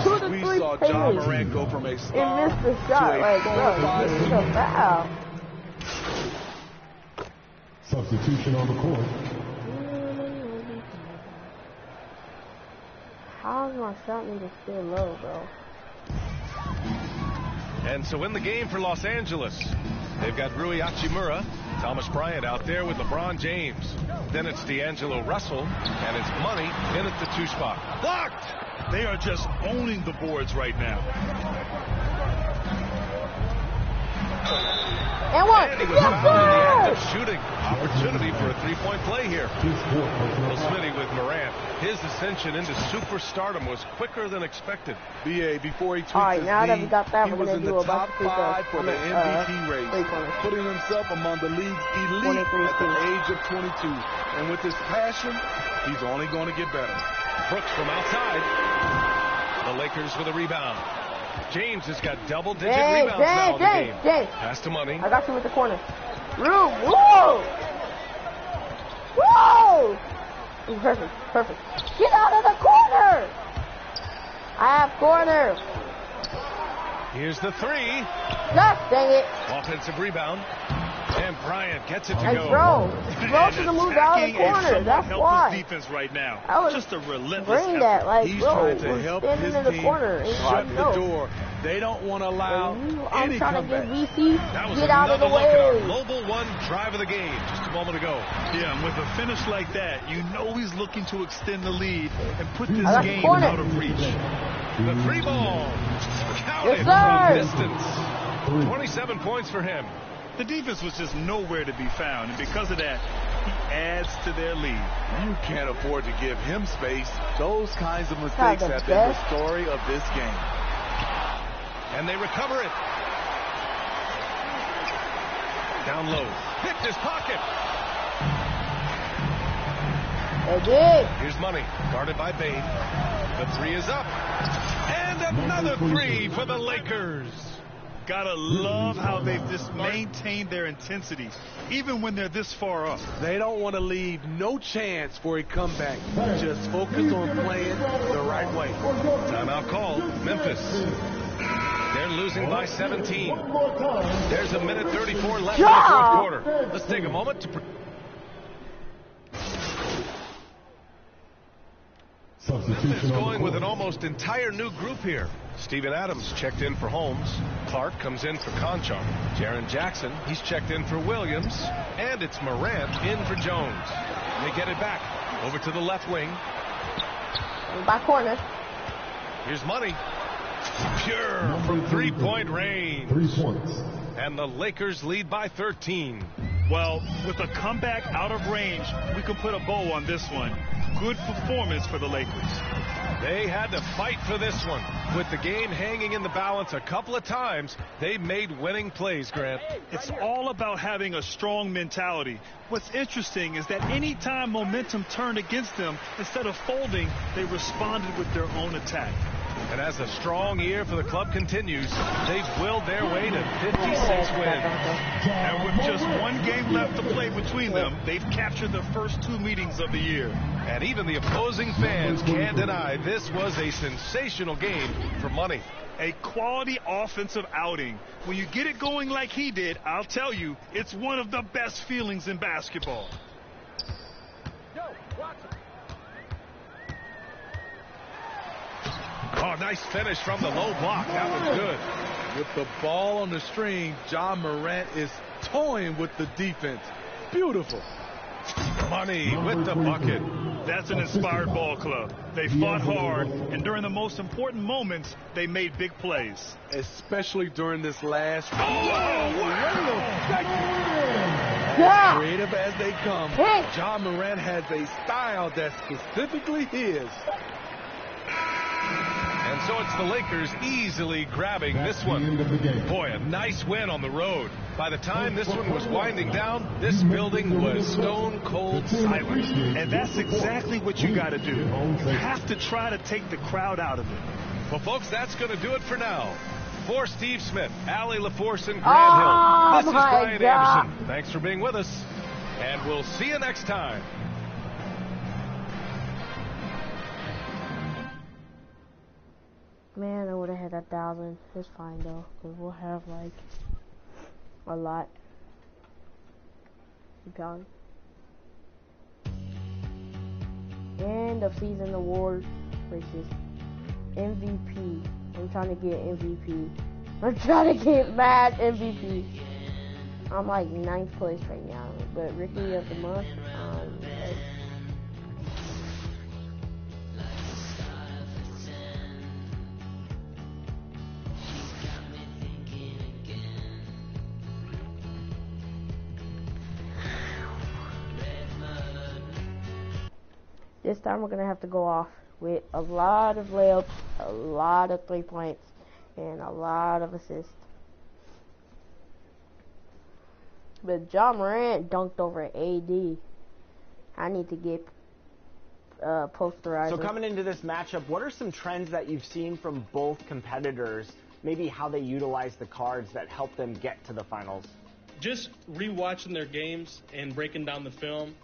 Speaker 1: 2 to 3
Speaker 12: We saw Ja Morant go from a star
Speaker 1: and miss the shot right there. This is a foul.
Speaker 7: Substitution on the court.
Speaker 1: How is my shot meter still low, bro?
Speaker 11: And so in the game for Los Angeles, they've got Rui Hachimura, Thomas Bryant out there with LeBron James. Then it's D'Angelo Russell, and it's Money in at the 2 spot.
Speaker 14: Blocked! They are just owning the boards right now.
Speaker 1: And what?
Speaker 11: And he was fouled in the act of shooting. Opportunity for a 3-point play here. Well, Smitty with Morant. His ascension into superstardom was quicker than expected.
Speaker 12: BA, before he tweets
Speaker 1: right,
Speaker 12: his
Speaker 1: now that we
Speaker 12: lead,
Speaker 1: got that,
Speaker 12: he
Speaker 1: we're
Speaker 12: was
Speaker 1: gonna
Speaker 12: in
Speaker 1: do
Speaker 12: the
Speaker 1: a bunch
Speaker 12: top
Speaker 1: of
Speaker 12: 5 for the MVP race, putting himself among the league's elite at the age of 22. And with his passion, he's only going to get better.
Speaker 11: Brooks from outside. The Lakers with a rebound. James has got double-digit rebounds now in the game. Pass to Money.
Speaker 1: I got you with the corner. Room. Whoa! Whoa! Perfect. Perfect. Get out of the corner! I have corner.
Speaker 11: Here's the 3.
Speaker 1: Gosh, dang it.
Speaker 11: Offensive rebound. And Bryant gets it to go.
Speaker 1: Bro should have moved out of the corner. That's why.
Speaker 14: Defense right now.
Speaker 1: I was
Speaker 14: just a relentless
Speaker 1: bring that, like,
Speaker 12: he's
Speaker 1: bro,
Speaker 12: trying to help his
Speaker 1: in the
Speaker 12: team
Speaker 1: corner.
Speaker 12: shut the door. They don't want to allow
Speaker 1: I'm
Speaker 12: any
Speaker 1: trying
Speaker 12: comeback.
Speaker 1: to get VC.
Speaker 11: That was
Speaker 1: Get out of the
Speaker 11: another look at our
Speaker 1: way.
Speaker 11: Mobile One drive of the game just a moment ago.
Speaker 14: Yeah, and with a finish like that, you know he's looking to extend the lead and put this game
Speaker 1: corner.
Speaker 14: out of reach.
Speaker 11: The 3 ball. Counted
Speaker 1: Yes,
Speaker 11: from distance. 27 points for him.
Speaker 14: The defense was just nowhere to be found, and because of that, he adds to their lead.
Speaker 12: You can't afford to give him space. Those kinds of mistakes have been the story of this game.
Speaker 11: And they recover it. Down low. Picked his pocket.
Speaker 1: They did.
Speaker 11: Here's Money. Guarded by Bade. The 3 is up. And another 3 for the Lakers.
Speaker 14: Gotta love how they've just maintained their intensity, even when they're this far up.
Speaker 12: They don't want to leave no chance for a comeback. Just focus on playing the right way.
Speaker 11: Timeout called. Memphis. They're losing by 17. There's a minute 34 left in the 4th quarter. Let's take a moment to... Memphis going with an almost entire new group here. Steven Adams checked in for Holmes. Clark comes in for Conchar. Jaren Jackson, he's checked in for Williams. And it's Morant in for Jones. They get it back. Over to the left wing.
Speaker 1: Back corner.
Speaker 11: Here's Money. Pure from 3-point range.
Speaker 7: 3 points.
Speaker 11: And the Lakers lead by 13.
Speaker 14: Well, with a comeback out of range, we can put a bow on this one. Good performance for the Lakers.
Speaker 11: They had to fight for this one. With the game hanging in the balance a couple of times, they made winning plays, Grant.
Speaker 14: It's all about having a strong mentality. What's interesting is that anytime momentum turned against them, instead of folding, they responded with their own attack.
Speaker 11: And as the strong year for the club continues, they've willed their way to 56 wins.
Speaker 14: And with just 1 game left to play between them, they've captured the first 2 meetings of the year.
Speaker 11: And even the opposing fans can't deny this was a sensational game for Money.
Speaker 14: A quality offensive outing. When you get it going like he did, I'll tell you, it's one of the best feelings in basketball.
Speaker 11: Oh, nice finish from the low block. That was good.
Speaker 12: With the ball on the string, Ja Morant is toying with the defense. Beautiful.
Speaker 11: Money with the bucket.
Speaker 14: That's an inspired ball club. They fought hard, and during the most important moments, they made big plays.
Speaker 12: Especially during this last round.
Speaker 1: Yeah.
Speaker 12: Creative as they come, Ja Morant has a style that's specifically his.
Speaker 11: And so it's the Lakers easily grabbing this one. Boy, a nice win on the road. By the time this one was winding down, this building was stone cold silent.
Speaker 14: And that's exactly what you got to do. You have to try to take the crowd out of it.
Speaker 11: Well, folks, that's going to do it for now. For Steve Smith, Allie LaForce, and Grant Hill, this is Brian Anderson. Thanks for being with us, and we'll see you next time.
Speaker 1: Man, I would have had 1,000. It's fine though, because we'll have like a lot. Keep going. End of season award races. MVP. I'm trying to get MVP. I'm trying to get mad MVP. I'm like 9th place right now, but Rookie of the Month. This time we're going to have to go off with a lot of layups, a lot of 3 points, and a lot of assists. But Ja Morant dunked over AD. I need to get posterized.
Speaker 9: So coming into this matchup, what are some trends that you've seen from both competitors? Maybe how they utilize the cards that help them get to the finals?
Speaker 10: Just rewatching their games and breaking down the film,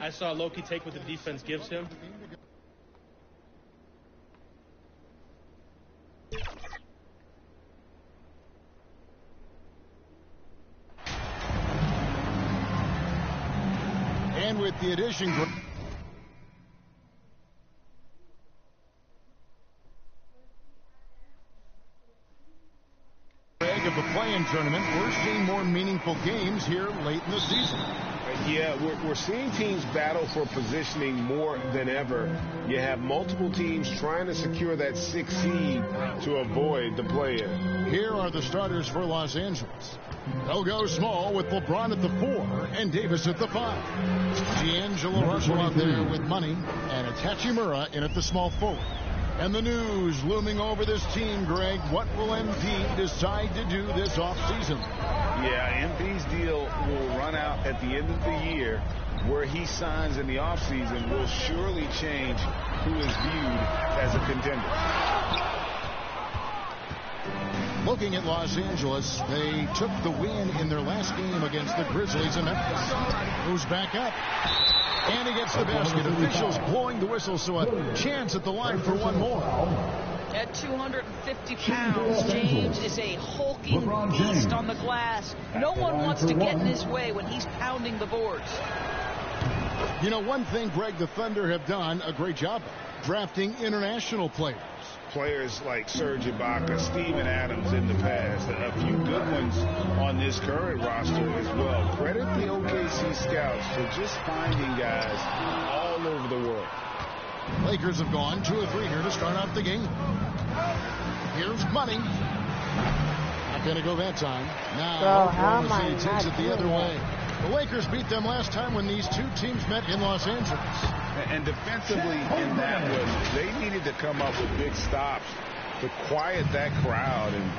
Speaker 10: I saw Loki take what the defense gives him.
Speaker 2: And with the addition, of the play-in tournament, we're seeing more meaningful games here late in the season.
Speaker 3: Yeah, we're seeing teams battle for positioning more than ever. You have multiple teams trying to secure that 6th seed to avoid the play-in.
Speaker 2: Here are the starters for Los Angeles. They'll go small with LeBron at the 4 and Davis at the 5. D'Angelo Russell out there with Money and Hachimura in at the small forward. And the news looming over this team, Greg, what will MP decide to do this offseason?
Speaker 3: Yeah, MP's deal will run out at the end of the year. Where he signs in the offseason will surely change who is viewed as a contender.
Speaker 2: Looking at Los Angeles, they took the win in their last game against the Grizzlies in Memphis. Moves back up. And he gets the basket. Officials blowing the whistle, so a chance at the line for one more.
Speaker 15: At 250 pounds, James is a hulking beast on the glass. No one wants to get in his way when he's pounding the boards.
Speaker 2: You know, one thing, Greg, the Thunder have done a great job of drafting international players.
Speaker 3: Players like Serge Ibaka, Steven Adams in the past, a few good ones on this current roster as well. Credit the OKC scouts for just finding guys all over the world.
Speaker 2: Lakers have gone 2 of 3 here to start out the game. Here's Money. Not going to go that time. Now, Oklahoma City takes it the other way. The Lakers beat them last time when these two teams met in Los Angeles.
Speaker 3: And defensively in that one, they needed to come up with big stops to quiet that crowd, and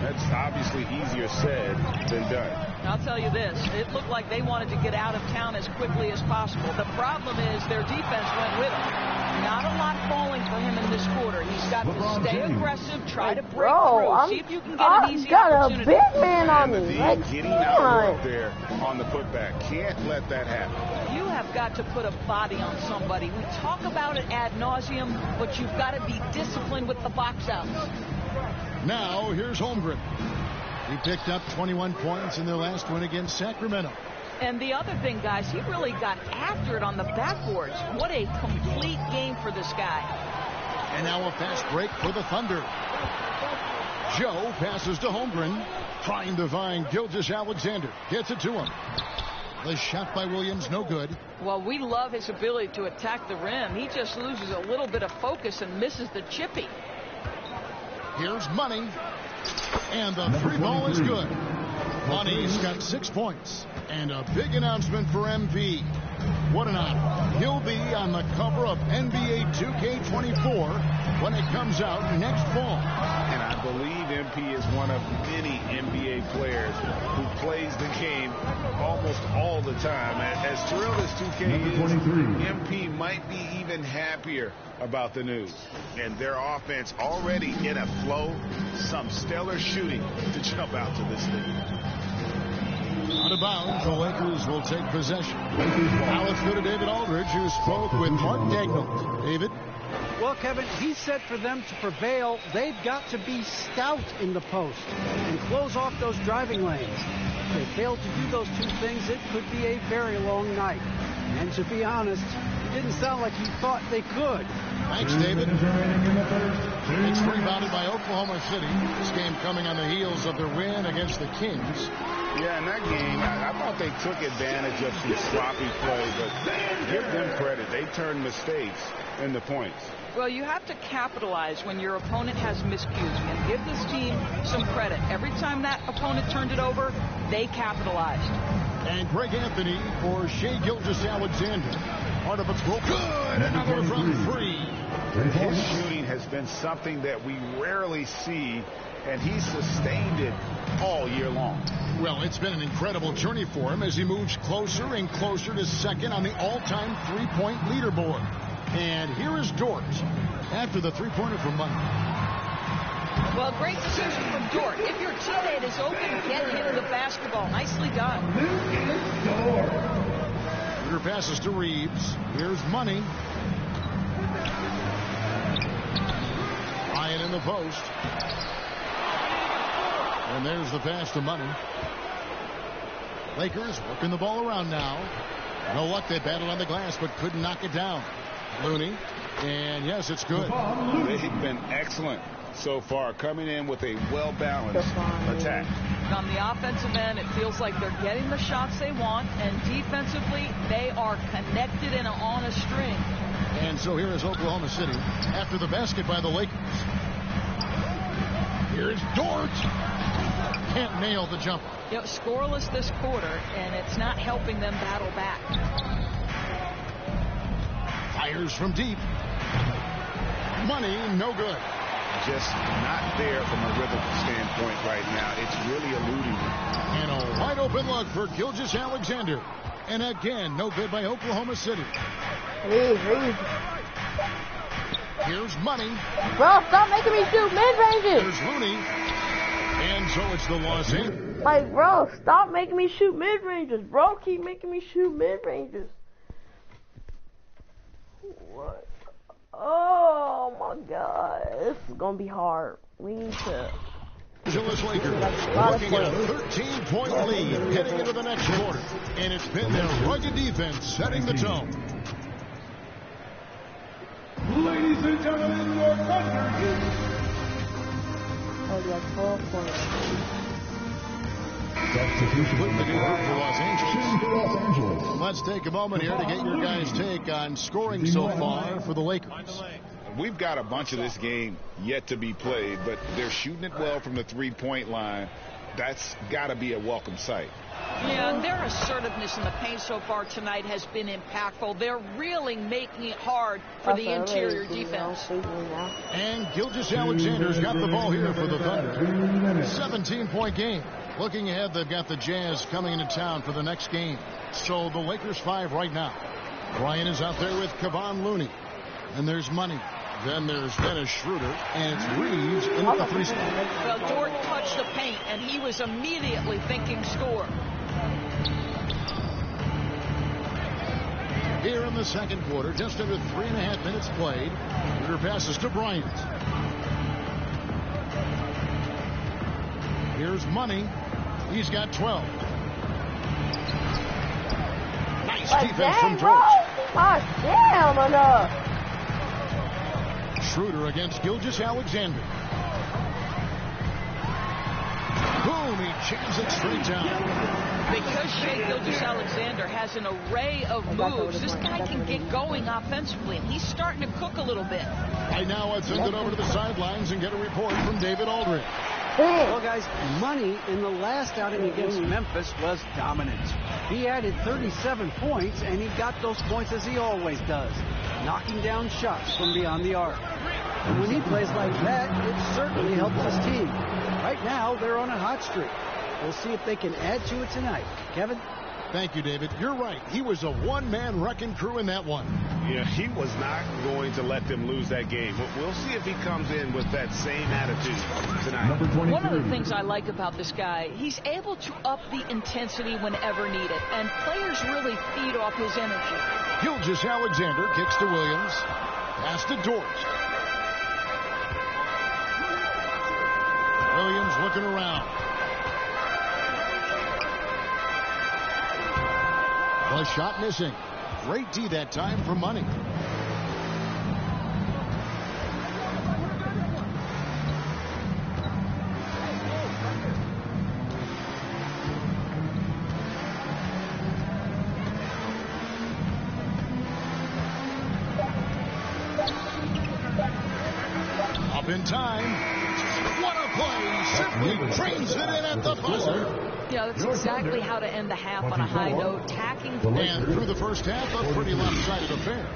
Speaker 3: that's obviously easier said than done.
Speaker 15: I'll tell you this, it looked like they wanted to get out of town as quickly as possible. The problem is their defense went with them. Not a lot falling for him in this quarter. He's got to stay aggressive, try to break through, see if you can get an easy opportunity.
Speaker 1: Got a big man on me.
Speaker 3: Getting out there on the putback. Can't let that happen.
Speaker 15: You have got to put a body on somebody. We talk about it ad nauseum, but you've got to be disciplined with the box outs.
Speaker 2: Now, here's Holmgren. He picked up 21 points in their last win against Sacramento.
Speaker 15: And the other thing, guys, he really got after it on the backboards. What a complete game for this guy.
Speaker 2: And now a fast break for the Thunder. Joe passes to Holmgren, trying to find Gilgeous-Alexander. Gets it to him. The shot by Williams, no good.
Speaker 15: Well, we love his ability to attack the rim. He just loses a little bit of focus and misses the chippy.
Speaker 2: Here's Money. And the three ball is good. Money's got 6 points. And a big announcement for MP. What an honor. He'll be on the cover of NBA 2K24 when it comes out next fall.
Speaker 3: And I believe MP is one of many NBA players who plays the game almost all the time. As thrilled as 2K is, MP might be even happier about the news. And their offense already in a flow. Some stellar shooting to jump out to this lead.
Speaker 2: Out of bounds, the Lakers will take possession. Now let's go to David Aldridge, who spoke with Mark Daigneault. David?
Speaker 6: Well, Kevin, he said for them to prevail, they've got to be stout in the post and close off those driving lanes. If they fail to do those two things, it could be a very long night. And to be honest, it didn't sound like he thought they could.
Speaker 2: Thanks, David. It's rebounded by Oklahoma City. This game coming on the heels of their win against the Kings.
Speaker 3: Yeah, in that game, I thought they took advantage of some sloppy play, but give them credit. They turned mistakes into points.
Speaker 15: Well, you have to capitalize when your opponent has miscues, and give this team some credit. Every time that opponent turned it over, they capitalized.
Speaker 2: And Greg Anthony for Shai Gilgeous-Alexander. Part of it's broke. Good. Another from three.
Speaker 3: His shooting has been something that we rarely see, and he's sustained it all year long.
Speaker 2: Well, it's been an incredible journey for him as he moves closer and closer to second on the all-time three-point leaderboard. And here is Dort after the three-pointer from Money.
Speaker 15: Well, great decision from Dort. If your teammate is open, get him the basketball. Nicely done.
Speaker 2: Peter passes to Reeves. Here's Money. Ryan in the post. And there's the pass to Money. Lakers working the ball around now. No luck. They battled on the glass but couldn't knock it down. Looney. And yes, it's good.
Speaker 3: They've been excellent so far, coming in with a well-balanced attack.
Speaker 15: On the offensive end, it feels like they're getting the shots they want, and defensively, they are connected and on a string.
Speaker 2: And so here is Oklahoma City after the basket by the Lakers. Here's Dort. Can't nail the jumper.
Speaker 15: You know, scoreless this quarter, and it's not helping them battle back.
Speaker 2: Fires from deep. Money, no good.
Speaker 3: Just not there from a rhythm standpoint right now. It's really eluding.
Speaker 2: And a wide open look for Gilgeous-Alexander. And again, no good by Oklahoma City. Here's Money.
Speaker 1: Bro, stop making me shoot mid-ranges.
Speaker 2: Here's Looney. And so it's the Los Angeles.
Speaker 1: Like, bro, stop making me shoot mid-ranges. Bro, keep making me shoot mid-ranges. What? Oh, my God. This is going to be hard. We need to...
Speaker 2: Angeles Lakers looking at a 13-point lead heading into the next quarter. And it's been their rugged defense setting the tone.
Speaker 7: Ladies and gentlemen, your Thunder.
Speaker 1: Oh, you have 12 points.
Speaker 2: Putting the new for Los Angeles. Let's take a moment here to get your guys' take on scoring so far for the Lakers.
Speaker 3: We've got a bunch of this game yet to be played, but they're shooting it well from the three-point line. That's got to be a welcome sight.
Speaker 15: Yeah, and their assertiveness in the paint so far tonight has been impactful. They're really making it hard for the interior defense.
Speaker 2: And Gilgeous-Alexander's got the ball here for the Thunder. 17-point game. Looking ahead, they've got the Jazz coming into town for the next game. So the Lakers 5 right now. Ryan is out there with Kevon Looney. And there's Money. Then there's Dennis Schroeder. And it's Reeves in at the three spot.
Speaker 15: Well, Dort touched the paint, and he was immediately thinking score.
Speaker 2: Here in the second quarter, just under 3.5 minutes played. Schroeder passes to Bryant. Here's Money. He's got 12. Nice defense from Dort.
Speaker 1: God damn, enough.
Speaker 2: Schroeder against Gilgeous-Alexander. Boom, he jams it straight down.
Speaker 15: Because Shai Gilgeous-Alexander has an array of moves, this guy can get going offensively, and he's starting to cook a little bit.
Speaker 2: Right now, let's send it over to the sidelines and get a report from David Aldridge.
Speaker 6: Well, guys, Money in the last outing against Memphis was dominant. He added 37 points, and he got those points as he always does, knocking down shots from beyond the arc. And when he plays like that, it certainly helps his team. Right now, they're on a hot streak. We'll see if they can add to it tonight. Kevin?
Speaker 2: Thank you, David. You're right. He was a one-man wrecking crew in that one.
Speaker 3: Yeah, he was not going to let them lose that game. We'll see if he comes in with that same attitude tonight.
Speaker 15: One of the things I like about this guy, he's able to up the intensity whenever needed, and players really feed off his energy.
Speaker 2: Gilgeous-Alexander kicks to Williams. Pass to Dort. Williams looking around. The shot missing. Great D that time for Money. Up in time. What a play. Simply trains it in at the buzzer.
Speaker 15: Yeah, that's exactly how to end the half on a high note. Tacking.
Speaker 2: And through the first half, a pretty lopsided affair.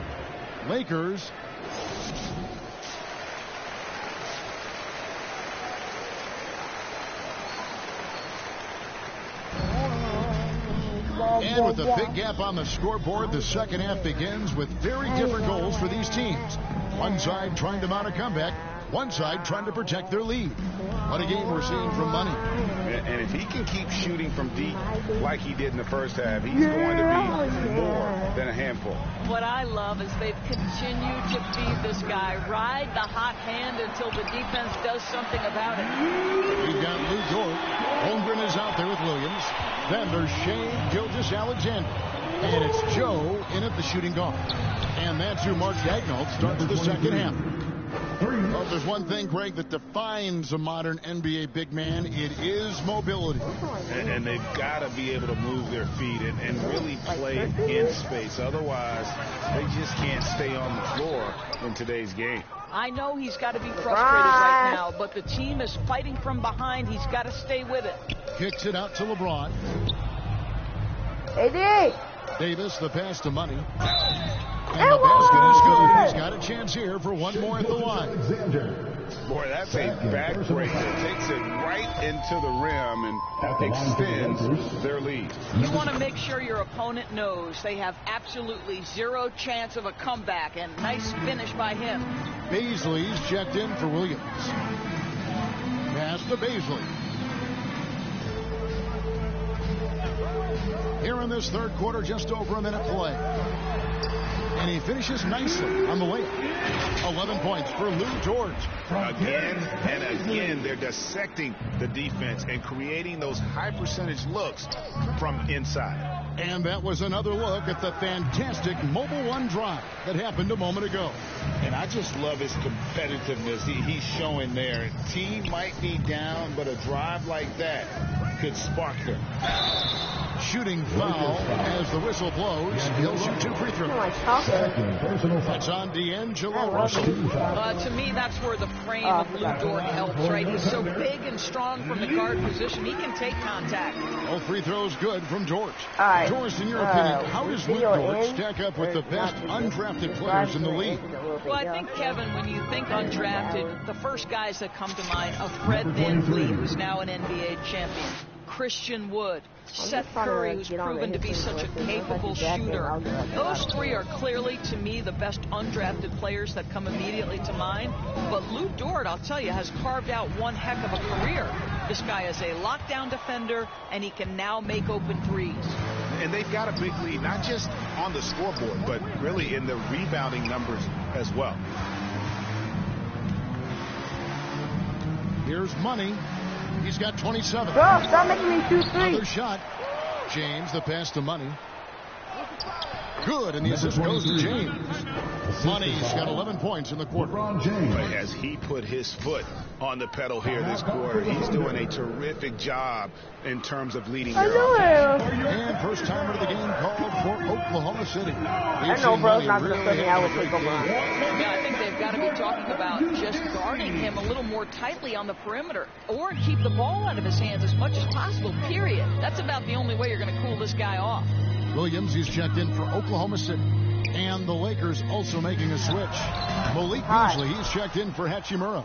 Speaker 2: Lakers. And with a big gap on the scoreboard, the second half begins with very different goals for these teams. One side trying to mount a comeback, one side trying to protect their lead. What a game we're seeing from Money.
Speaker 3: And if he can keep shooting from deep like he did in the first half, he's going to be more than a handful.
Speaker 15: What I love is they've continued to feed this guy. Ride the hot hand until the defense does something about it.
Speaker 2: We've got Lou Dort. Holmgren is out there with Williams. Then there's Shai Gilgeous-Alexander. And it's Joe in at the shooting guard. And that's who Mark Daigneault starts the second half. Well, there's one thing, Greg, that defines a modern NBA big man. It is mobility.
Speaker 3: And they've got to be able to move their feet and really play in space. Otherwise, they just can't stay on the floor in today's game.
Speaker 15: I know he's got to be frustrated right now, but the team is fighting from behind. He's got to stay with it.
Speaker 2: Kicks it out to LeBron.
Speaker 1: AD!
Speaker 2: Davis, the pass to Money. And the basket is good. He's got a chance here for one more at the line.
Speaker 3: Boy, that's a backbreaker. Takes it right into the rim and extends their lead.
Speaker 15: You want to make sure your opponent knows they have absolutely zero chance of a comeback, and nice finish by him.
Speaker 2: Baisley's checked in for Williams. Pass to Baisley. Here in this third quarter, just over a minute play. And he finishes nicely on the layup. 11 points for Lou Dort.
Speaker 3: Again and again, they're dissecting the defense and creating those high percentage looks from inside.
Speaker 2: And that was another look at the fantastic Mobile One drive that happened a moment ago.
Speaker 3: And I just love his competitiveness he's showing there. Team might be down, but a drive like that could spark them.
Speaker 2: Shooting foul as the whistle blows. He'll shoot 2 free throws. That's on D'Angelo Russell.
Speaker 15: To me, that's where the frame of Lou Dort helps, right? He's so big and strong from the guard position. He can take contact.
Speaker 2: All free throws good from George.
Speaker 1: Right.
Speaker 2: George, in your opinion, how does Lou Dort stack up with the best undrafted players in the league?
Speaker 15: Well, I think, Kevin, when you think undrafted, the first guys that come to mind are Fred VanVleet, who's now an NBA champion. Christian Wood, Seth Curry, who's proven to be such a capable shooter. Those three are clearly, to me, the best undrafted players that come immediately to mind. But Lou Dort, I'll tell you, has carved out one heck of a career. This guy is a lockdown defender, and he can now make open threes.
Speaker 3: And they've got a big lead, not just on the scoreboard, but really in the rebounding numbers as well.
Speaker 2: Here's Money. He's got 27.
Speaker 1: Bro, stop making me shoot 3.
Speaker 2: Another shot. James, the pass to Money. Good, and the assist goes to James. Money's got 11 points in the quarter.
Speaker 5: But as he put his foot on the pedal here this quarter, he's doing a terrific job in terms of leading their offense.
Speaker 2: And first timer of the game called for Oklahoma City.
Speaker 1: I know, bro. It's not going to me. I would take over.
Speaker 15: Yeah, I think they've got to be talking about just guarding him a little more tightly on the perimeter or keep the ball out of his hands as much as possible, period. That's about the only way you're going to cool this guy off.
Speaker 2: Williams, he's checked in for Oklahoma City. And the Lakers also making a switch. Malik Beasley, he's checked in for Hachimura.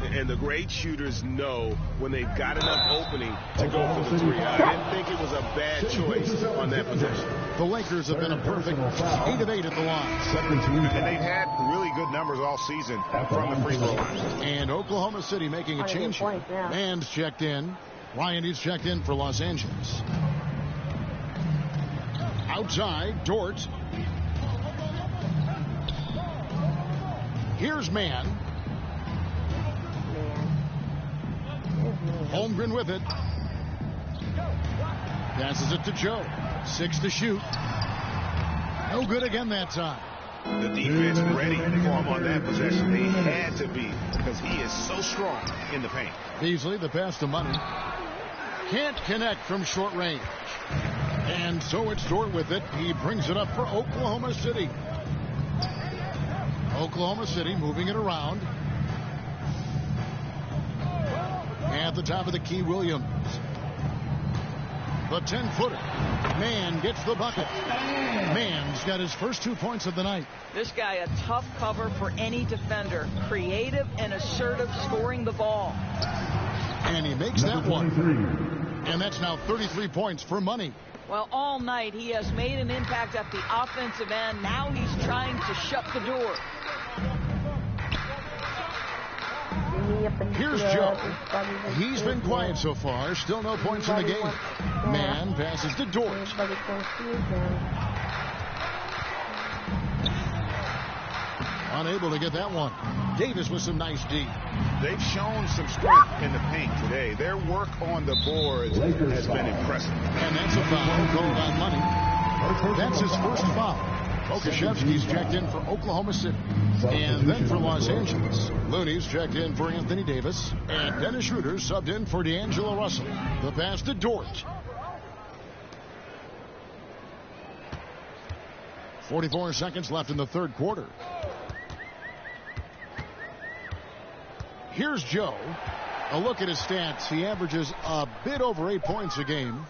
Speaker 5: And the great shooters know when they've got enough opening to go for the three. I didn't think it was a bad choice on that possession.
Speaker 2: The Lakers have been a perfect 8 of 8 at the line.
Speaker 5: And they've had really good numbers all season from the free throw line.
Speaker 2: And Oklahoma City making a change. Man's checked in. Ryan, he's checked in for Los Angeles. Outside, Dort. Here's Mann. Holmgren with it. Passes it to Joe. 6 to shoot. No good again that time.
Speaker 5: The defense ready for him on that possession. They had to be because he is so strong in the paint.
Speaker 2: Beasley, the pass to Money. Can't connect from short range. And so it's Dort with it. He brings it up for Oklahoma City. Oklahoma City moving it around. At the top of the key, Williams. The 10-footer. Mann gets the bucket. Mann's got his first 2 points of the night.
Speaker 15: This guy, a tough cover for any defender. Creative and assertive, scoring the ball.
Speaker 2: And he makes that one. And that's now 33 points for Money.
Speaker 15: Well, all night he has made an impact at the offensive end. Now he's trying to shut the door.
Speaker 2: Here's Joe. He's been quiet so far. Still no points in the game. Mann passes to Dort. Unable to get that one. Davis with some nice D.
Speaker 5: They've shown some strength in the paint today. Their work on the boards has been impressive.
Speaker 2: And that's a foul called on Money. That's his first foul. Okashevsky's checked in for Oklahoma City. And then for Los Angeles, Looney's checked in for Anthony Davis. And Dennis Schroeder subbed in for D'Angelo Russell. The pass to Dort. 44 seconds left in the third quarter. Here's Joe. A look at his stats. He averages a bit over 8 points a game.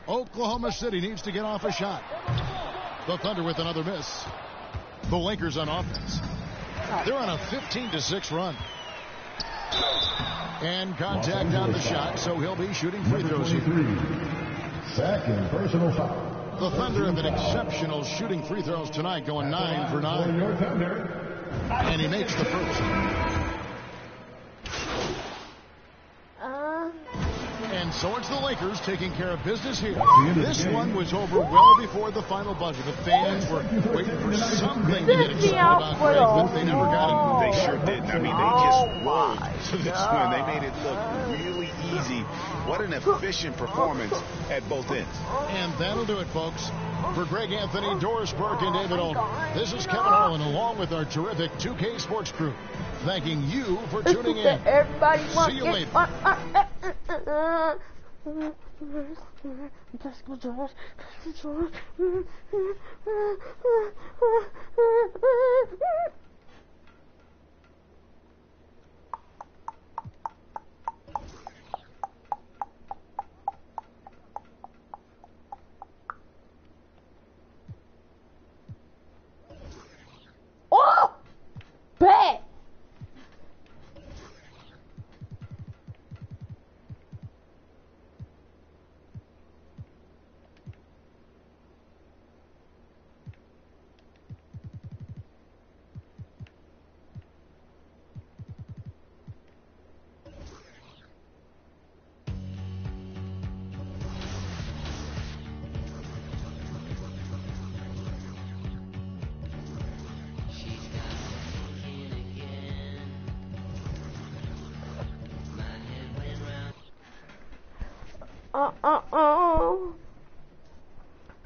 Speaker 2: Oklahoma City needs to get off a shot. The Thunder with another miss. The Lakers on offense. They're on a 15-6 run. And contact on the shot, so he'll be shooting free throws here.
Speaker 16: Second personal foul.
Speaker 2: The Thunder have been exceptional shooting free throws tonight, going 9 for 9. And he makes the first. And so it's the Lakers taking care of business here. This one was over well before the final buzzer. The fans were waiting for something to get excited about Greg, but they never got it.
Speaker 5: They sure didn't. I mean, they just rolled to this win. They made it look really easy. What an efficient performance at both ends.
Speaker 2: And that'll do it, folks. For Greg Anthony, Doris Burke, and David Olden, this is Kevin Harlan along with our terrific 2K Sports crew, thanking you for tuning in. See you later.
Speaker 1: Oh! Bet!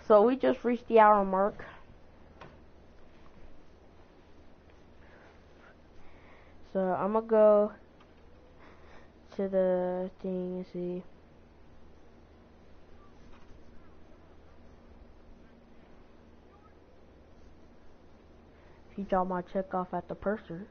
Speaker 1: So we just reached the hour mark. so I'm gonna go to the thing and see. If you drop my check off at the purser.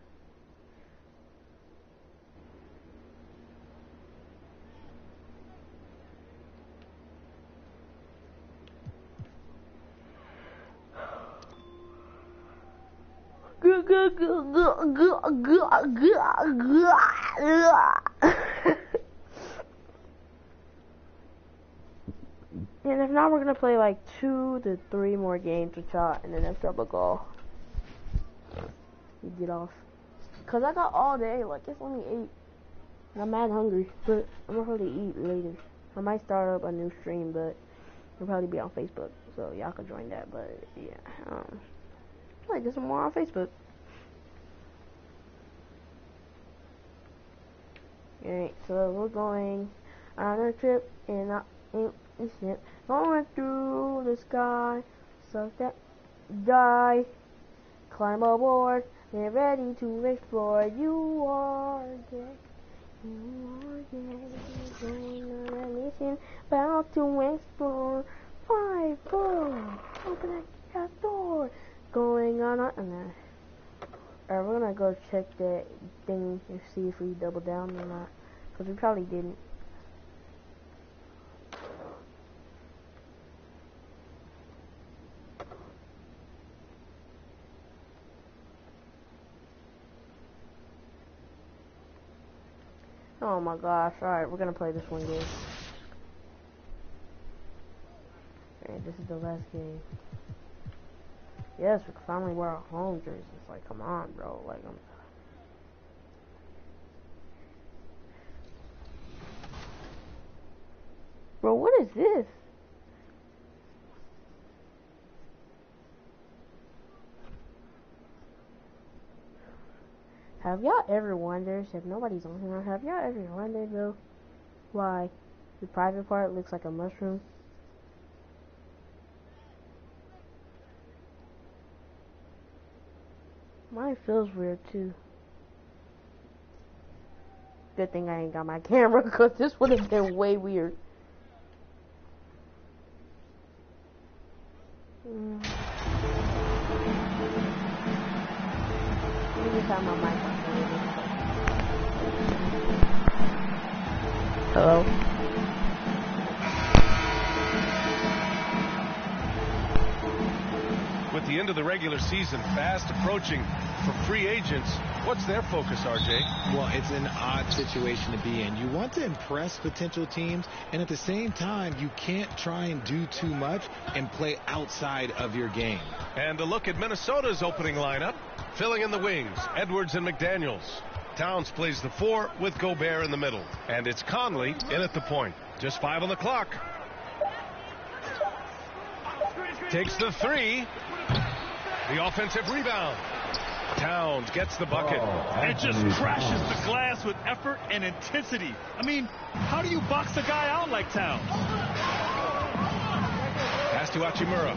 Speaker 1: And if not, we're gonna play like 2 to 3 more games with y'all, and then after I'm gonna go get off. Cause I got all day, like it's only 8. And I'm mad hungry, but I'm gonna probably eat later. I might start up a new stream, but it'll probably be on Facebook, so y'all can join that. But yeah, I might do some more on Facebook. Alright, so we're going on a trip in a ship, going through the sky, so that die, climb aboard, get ready to explore. You are gay, going on a mission, about to explore. 5, 4, open that door, going on a. Alright, we're gonna go check that thing and see if we double down or not, because we probably didn't. Oh my gosh, alright, we're gonna play this one game. Alright, this is the last game. Yes, we can finally wear our home jerseys. Like, come on, bro. Like, bro, what is this? Have y'all ever wondered, if nobody's on here, have y'all ever wondered, though, why the private part looks like a mushroom? Mine feels weird too. Good thing I ain't got my camera, because this would have been way weird. Let me just have my mic on. Hello?
Speaker 11: With the end of the regular season fast approaching for free agents, what's their focus, RJ?
Speaker 17: Well, it's an odd situation to be in. You want to impress potential teams, and at the same time, you can't try and do too much and play outside of your game.
Speaker 11: And a look at Minnesota's opening lineup. Filling in the wings, Edwards and McDaniels. Towns plays the 4 with Gobert in the middle. And it's Conley in at the point. Just 5 on the clock. Takes the 3. The offensive rebound. Towns gets the bucket.
Speaker 14: And just crashes the glass with effort and intensity. I mean, how do you box a guy out like Towns?
Speaker 11: Pass to Hachimura.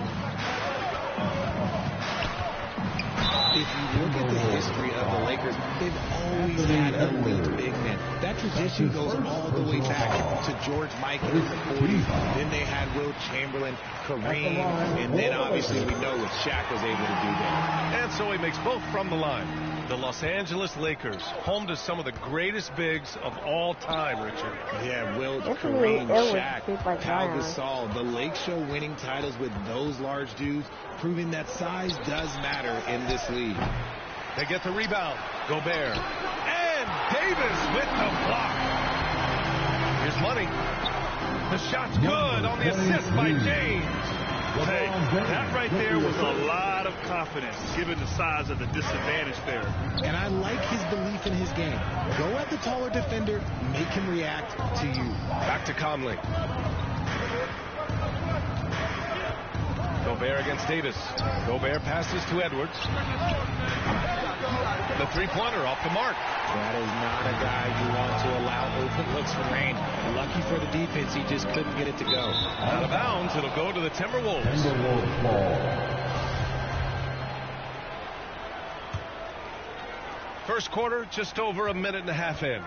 Speaker 17: If you look at the history of the Lakers, they've always had elite big men. That tradition goes all the way back to George Mikan in the 40s. Then they had Wilt Chamberlain, Kareem, and then obviously we know what Shaq was able to do there.
Speaker 11: And so he makes both from the line. The Los Angeles Lakers, home to some of the greatest bigs of all time, Richard.
Speaker 17: Yeah, Wilt, Kareem, Shaq, Pau Gasol. The Lake Show winning titles with those large dudes, proving that size does matter in this league.
Speaker 11: They get the rebound. Gobert. And Davis with the block. Here's Money. The shot's good on the assist by James.
Speaker 14: Hey, that right there was a lot of confidence, given the size of the disadvantage there.
Speaker 17: And I like his belief in his game. Go at the taller defender, make him react to you.
Speaker 11: Back to Conley. Gobert against Davis. Gobert passes to Edwards. The three-pointer off the mark.
Speaker 17: That is not a guy you want to allow open looks from range. Lucky for the defense, he just couldn't get it to go.
Speaker 11: Out of bounds, it'll go to the Timberwolves.
Speaker 16: Timberwolves ball.
Speaker 11: First quarter, just over a minute and a half in.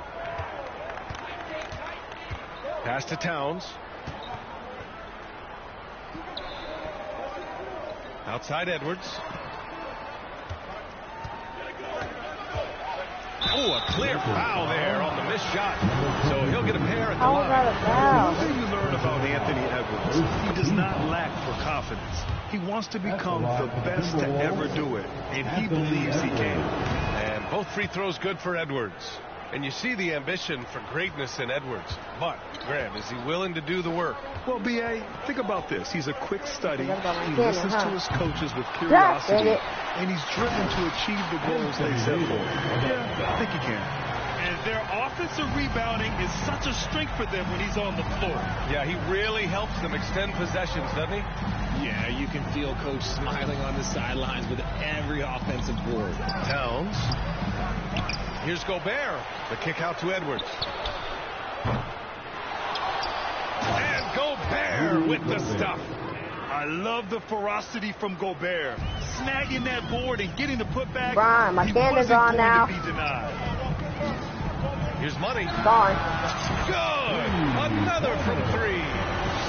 Speaker 11: Pass to Towns. Outside Edwards. Oh, a clear foul there on the missed shot. So he'll get a pair at the line.
Speaker 14: One thing you learn about Anthony Edwards, he does not lack for confidence. He wants to become the best to ever do it, and he believes he can.
Speaker 11: And both free throws good for Edwards. And you see the ambition for greatness in Edwards. But, Graham, is he willing to do the work?
Speaker 14: Well, B.A., think about this. He's a quick study. He listens to his coaches with curiosity, and he's driven to achieve the goals they set for him. Yeah, I think he can. And their offensive rebounding is such a strength for them when he's on the floor.
Speaker 11: Yeah, he really helps them extend possessions, doesn't he?
Speaker 17: Yeah, you can feel Coach smiling on the sidelines with every offensive board.
Speaker 11: Towns. Here's Gobert. The kick out to Edwards. And Gobert with the stuff.
Speaker 14: I love the ferocity from Gobert. Snagging that board and getting the putback.
Speaker 1: Brian, my camera's on now.
Speaker 11: Here's Money.
Speaker 1: Gone.
Speaker 14: Good. Another from three.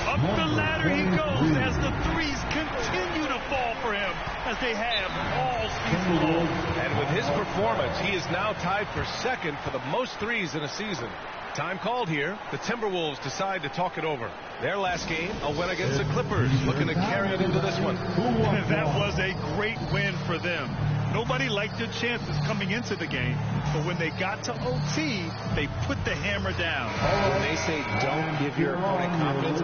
Speaker 14: Up the ladder he goes as the threes continue to fall for him, as they have all season long.
Speaker 11: And with his performance, he is now tied for second for the most threes in a season. Time called here. The Timberwolves decide to talk it over. Their last game, a win against the Clippers, looking to carry it into this one.
Speaker 14: That was a great win for them. Nobody liked their chances coming into the game, but when they got to OT, they put the hammer down.
Speaker 17: When they say don't give your opponent confidence,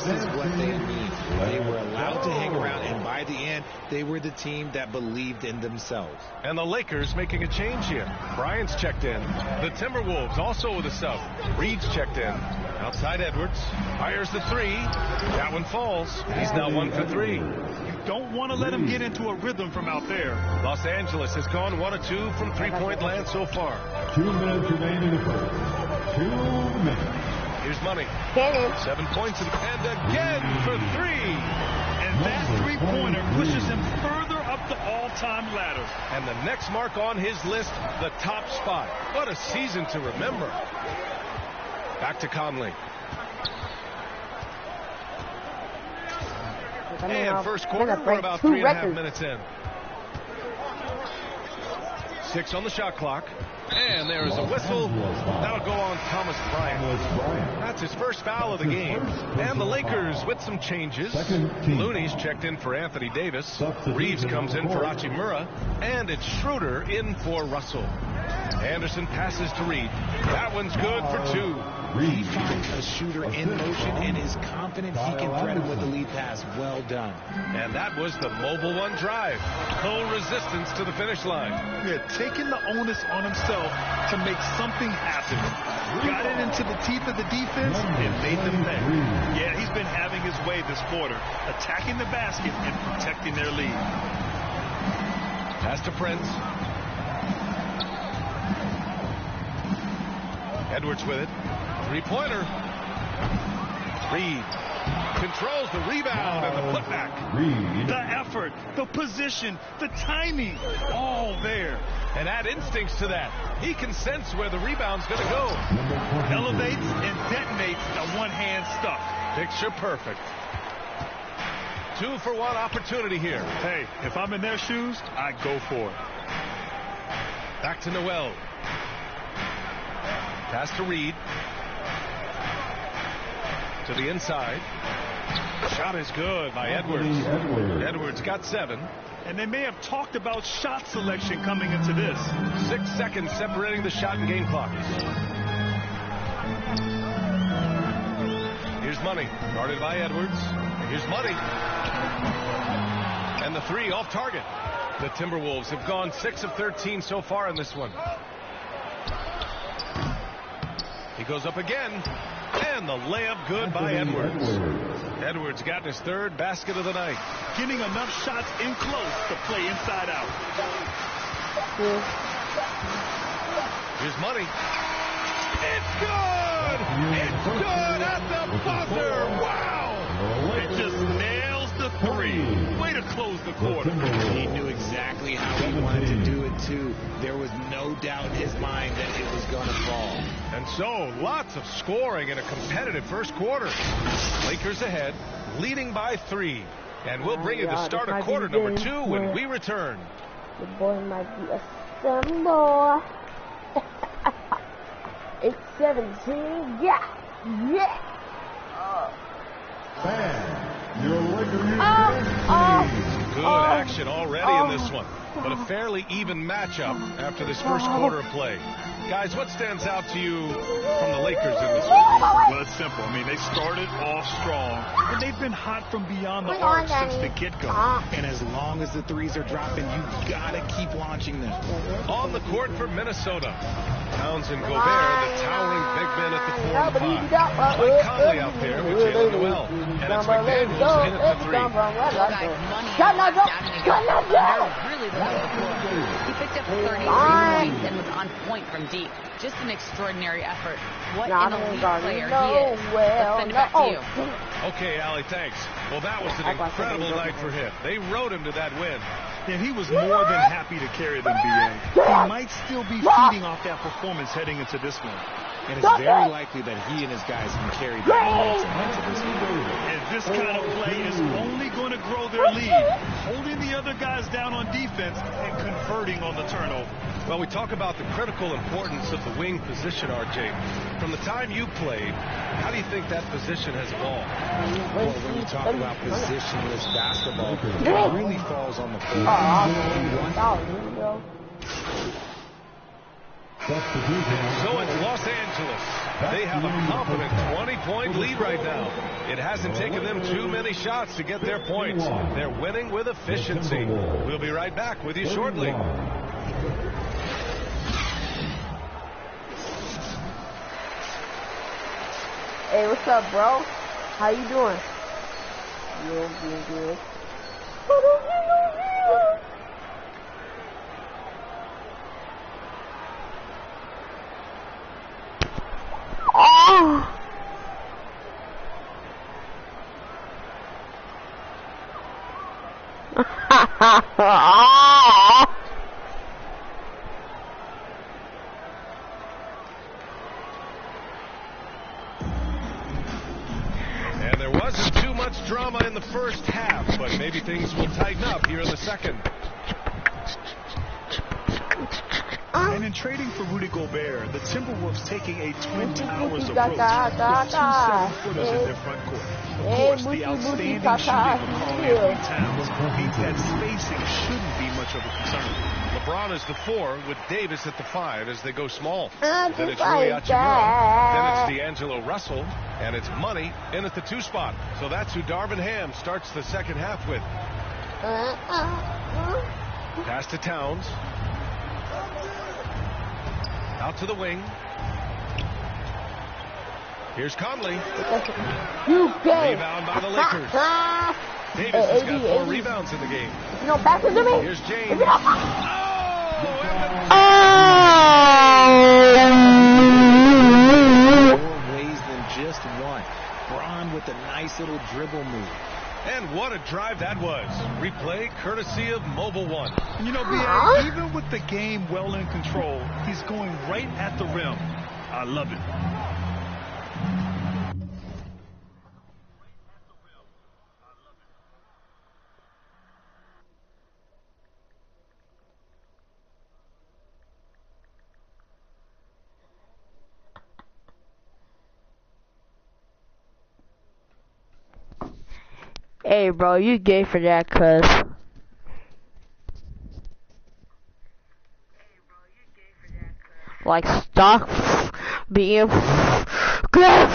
Speaker 17: this is what they need. They were allowed to hang around, and by the end, they were the team that believed in themselves.
Speaker 11: And the Lakers making a change here. Bryant's checked in. The Timberwolves also with a sub. Reed's checked in. Outside Edwards. Fires the three. That one falls. He's now 1 for 3.
Speaker 14: Don't want to let him get into a rhythm from out there.
Speaker 11: Los Angeles has gone 1 of 2 from three-point land so far.
Speaker 16: 2 minutes remaining in the first. 2 minutes.
Speaker 11: Here's Money. 7 points and again for 3.
Speaker 14: And that three-pointer pushes him further up the all-time ladder.
Speaker 11: And the next mark on his list, the top spot. What a season to remember. Back to Conley. And first quarter, we're about 3.5 minutes in. 6 on the shot clock. And there is a whistle. That'll go on Thomas Bryant. That's his first foul of the game. And the Lakers with some changes. Looney's checked in for Anthony Davis. Reeves comes in for Hachimura. And it's Schroeder in for Russell. Anderson passes to Reed. That one's good for 2.
Speaker 17: He finds a shooter in motion and is confident he can thread him with the lead pass. Well done.
Speaker 11: And that was the Mobile One drive. No resistance to the finish line.
Speaker 14: Yeah, taking the onus on himself to make something happen. Got it into the teeth of the defense and made them pay. Yeah, he's been having his way this quarter, attacking the basket and protecting their lead.
Speaker 11: Pass to Prince. Edwards with it. Three-pointer. Reed controls the rebound and the putback.
Speaker 14: The effort, the position, the timing, all there.
Speaker 11: And add instincts to that. He can sense where the rebound's going to go.
Speaker 14: Elevates and detonates the one-hand stuff.
Speaker 11: Picture perfect. 2-for-1 opportunity here.
Speaker 14: Hey, if I'm in their shoes, I'd go for it.
Speaker 11: Back to Noel. Pass to Reed. To the inside. Shot is good by Edwards. Edwards got 7.
Speaker 14: And they may have talked about shot selection coming into this.
Speaker 11: 6 seconds separating the shot and game clock. Here's Money. Guarded by Edwards. Here's Money. And the 3 off target. The Timberwolves have gone 6 of 13 so far in this one. He goes up again. And the layup good by Edwards. Edwards got his 3rd basket of the night.
Speaker 14: Getting enough shots in close to play inside out.
Speaker 11: Here's Money. It's good! It's good at the buzzer! Wow!
Speaker 14: It just nails the 3. Way to close the quarter.
Speaker 17: He knew exactly how he wanted to do it, too. there was no doubt in his mind that it was going to fall.
Speaker 11: And so, lots of scoring in a competitive first quarter. Lakers ahead, leading by 3. And we'll bring you the start of quarter number 2 when we return.
Speaker 1: The boy might be a symbol. It's 17. Yeah. Yeah.
Speaker 16: Your Lakers
Speaker 11: Good action already in this one, but a fairly even matchup after this first quarter of play. Guys, what stands out to you from the Lakers in this one?
Speaker 14: Well, it's simple. I mean, they started off strong, and they've been hot from beyond the arc since the get-go.
Speaker 17: And as long as the threes are dropping, you gotta keep launching them.
Speaker 11: On the court for Minnesota, Towns and Gobert, the towering big men at the 4 and 5. Mike Conley out there with Jalen Noel, and it's McDaniels in at the 3.
Speaker 13: Really he picked up 38 points and was on point from deep. Just an extraordinary effort. What an elite player he is. Let's send it back to you.
Speaker 11: Okay, Allie, thanks. Well, that was an incredible night for him. They rode him to that win.
Speaker 14: And he was more than happy to carry them, B.A. He might still be feeding off that performance heading into this one.
Speaker 17: And it's very likely that he and his guys can carry that momentum into this one.
Speaker 14: And this kind of play is only going to grow their lead, holding the other guys down on defense and converting on the turnover.
Speaker 11: Well, we talk about the critical importance of the wing position, RJ. From the time you played, how do you think that position has evolved?
Speaker 17: Well, when you talk about positionless basketball, it really falls on the floor.
Speaker 11: So in Los Angeles, they have a confident 20-point lead right now. It hasn't taken them too many shots to get their points. They're winning with efficiency. We'll be right back with you shortly.
Speaker 1: Hey, what's up, bro? How you doing? You're doing good. Oh!
Speaker 11: And there wasn't too much drama in the first half, but maybe things will tighten up here in the second.
Speaker 14: And in trading for Rudy Gobert, the Timberwolves taking a Twin Towers approach with 2 7-footers in their front court. Of course, the outstanding shooting of Karl-Anthony Towns means that spacing shouldn't be much of a concern.
Speaker 11: LeBron is the 4 with Davis at the 5 as they go small. Then it's Rui Hachimura. Then it's D'Angelo Russell. And it's Money in at the 2 spot. So that's who Darvin Ham starts the second half with. Pass to Towns. Out to the wing. Here's Conley. Rebound by the Lakers. Davis has got 4 rebounds in the game.
Speaker 1: No, back to me.
Speaker 11: Here's James.
Speaker 17: More ways than just one. Bron with a nice little dribble move.
Speaker 11: And what a drive that was. Replay courtesy of Mobile One.
Speaker 14: You know, B.A., even with the game well in control, he's going right at the rim. I love it.
Speaker 1: Hey, bro, you gay for that, cuz. Like, stop being good.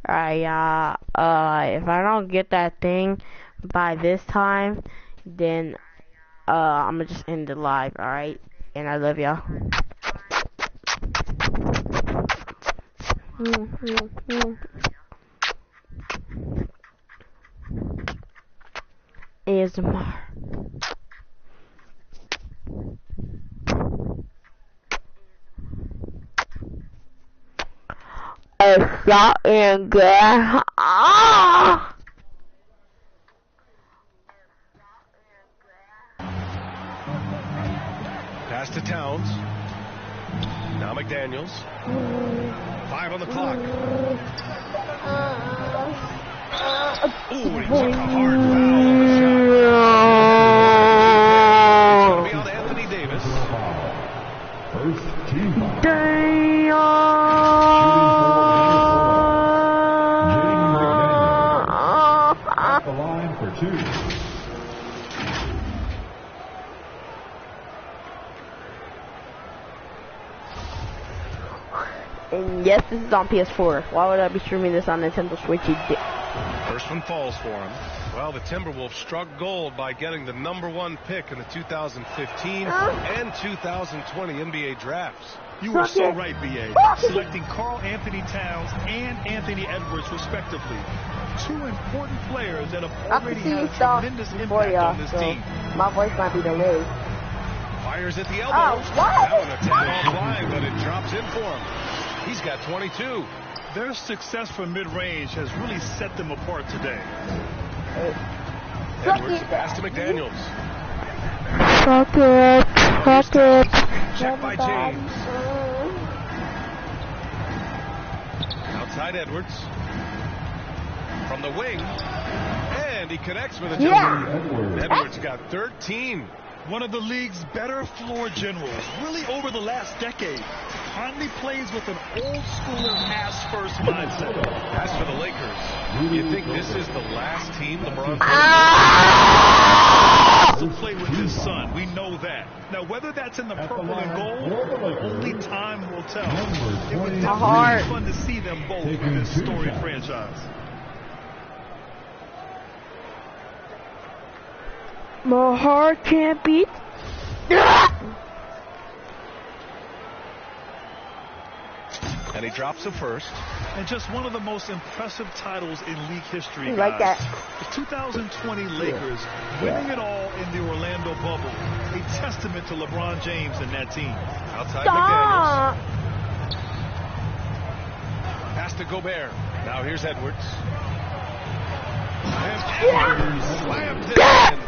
Speaker 1: Alright, if I don't get that thing by this time, then, I'm gonna just end the live, alright? And I love y'all. ASMR. A shot and get
Speaker 11: Towns. Now McDaniels. 5 on the clock. Ooh, he took a hard foul on the shot. It's going to be on Anthony Davis.
Speaker 16: First team foul. Off the line for 2.
Speaker 1: And yes, this is on PS4. Why would I be streaming this on Nintendo Switch?
Speaker 11: First one falls for him. Well, the Timberwolves struck gold by getting the #1 pick in the 2015 and 2020 NBA drafts.
Speaker 14: You were so right, B.A. Selecting Karl Anthony Towns and Anthony Edwards, respectively. 2 important players that have already had a tremendous impact on this team.
Speaker 1: My voice might be delayed.
Speaker 11: Fires at the elbow. Now an attack flying, but it drops in for him. He's got 22.
Speaker 14: Their success from mid-range has really set them apart today.
Speaker 11: Edwards pass to McDaniels.
Speaker 1: Fuck it.
Speaker 11: Check by James. Outside Edwards. From the wing. And he connects with a jumper. Edwards got 13.
Speaker 14: One of the league's better floor generals, really over the last decade. Conley plays with an old-school pass-first mindset.
Speaker 11: As for the Lakers, you think this is the last team LeBron
Speaker 14: to play with his son? We know that. Now, whether that's in the purple and gold, only time will tell. It would definitely be fun to see them both in this storied franchise.
Speaker 1: My heart can't beat.
Speaker 11: And he drops the first.
Speaker 14: And just one of the most impressive titles in league history, guys.
Speaker 1: Like that.
Speaker 14: The 2020 Lakers winning it all in the Orlando bubble. A testament to LeBron James and that team.
Speaker 11: Outside McDaniels. Pass to Gobert. Now here's Edwards. And Edwards slams it in.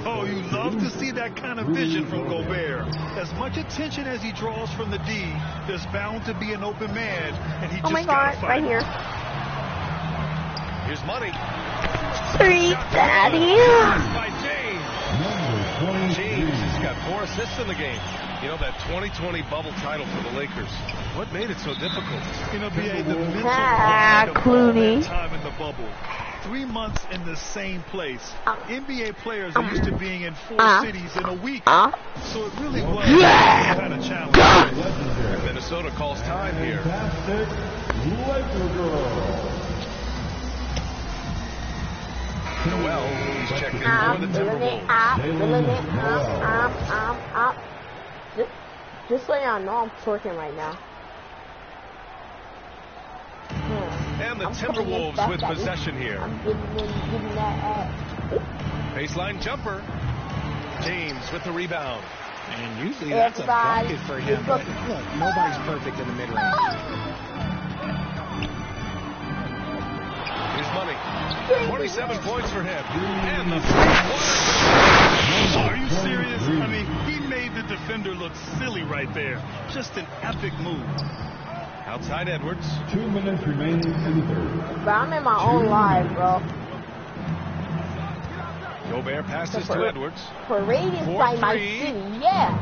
Speaker 14: Oh, you love to see that kind of vision from Gobert. As much attention as he draws from the D, there's bound to be an open man, and he just got to fight.
Speaker 1: Right here.
Speaker 11: Here's money.
Speaker 1: 3 Daddy.
Speaker 11: By James. James has got 4 assists in the game. You know, that 2020 bubble title for the Lakers. What made it so difficult?
Speaker 14: You know, B.A., the mental grind of
Speaker 1: Clooney.
Speaker 14: time in the bubble. 3 months in the same place. NBA players are used to being in 4 cities in a week. So it really was kind of challenging.
Speaker 11: Minnesota calls time here. Noel, he's checking in for the Timberwolves.
Speaker 1: Just so y'all know, I'm twerking right now.
Speaker 11: And the Timberwolves with possession here. Baseline jumper. James with the rebound.
Speaker 9: And usually that's a bucket for him, but look, nobody's perfect in the mid-range.
Speaker 11: Here's money. 27 points for him. And the
Speaker 14: Are you serious? I mean, he made the defender look silly right there. Just an epic move.
Speaker 11: Outside Edwards.
Speaker 16: 2 minutes remaining in the third.
Speaker 1: But I'm in my own life, bro.
Speaker 11: Gobert passes to Edwards.
Speaker 1: Parade inside my city, yeah.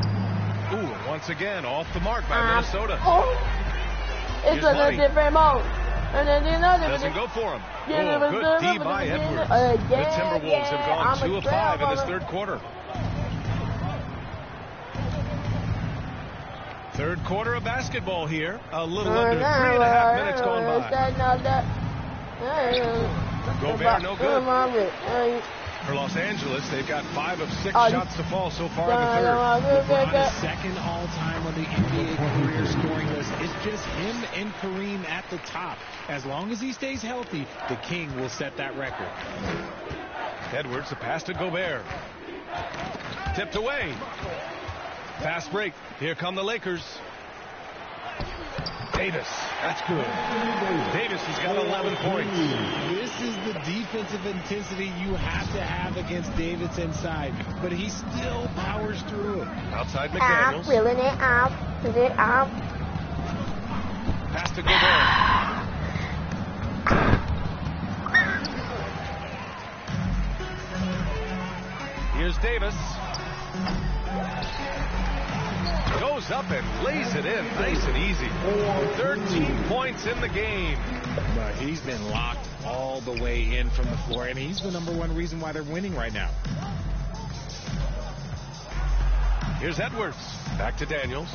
Speaker 11: Ooh, once again, off the mark by Minnesota.
Speaker 1: It's a different mode. And then
Speaker 11: doesn't go for him. Oh, good D by Edwards. The Timberwolves have gone 2 of 5 in this third quarter. Third quarter of basketball here. A little under 3.5 minutes gone by. Gobert no good. For Los Angeles, they've got 5 of 6 shots to fall so far in the third.
Speaker 17: LeBron's second all-time on the NBA career scoring list. It's just him and Kareem at the top. As long as he stays healthy, the King will set that record.
Speaker 11: Edwards, the pass to Gobert. Tipped away. Fast break. Here come the Lakers. Davis. That's good. Davis has got 11 points.
Speaker 17: This is the defensive intensity you have to have against Davidson side, but he still powers through it.
Speaker 11: Outside McDaniels.
Speaker 1: I'm feeling it out.
Speaker 11: Pass to Gobert. Here's Davis. Goes up and lays it in nice and easy. 13 points in the game.
Speaker 17: But he's been locked all the way in from the floor, and he's the #1 reason why they're winning right now.
Speaker 11: Here's Edwards. Back to Daniels.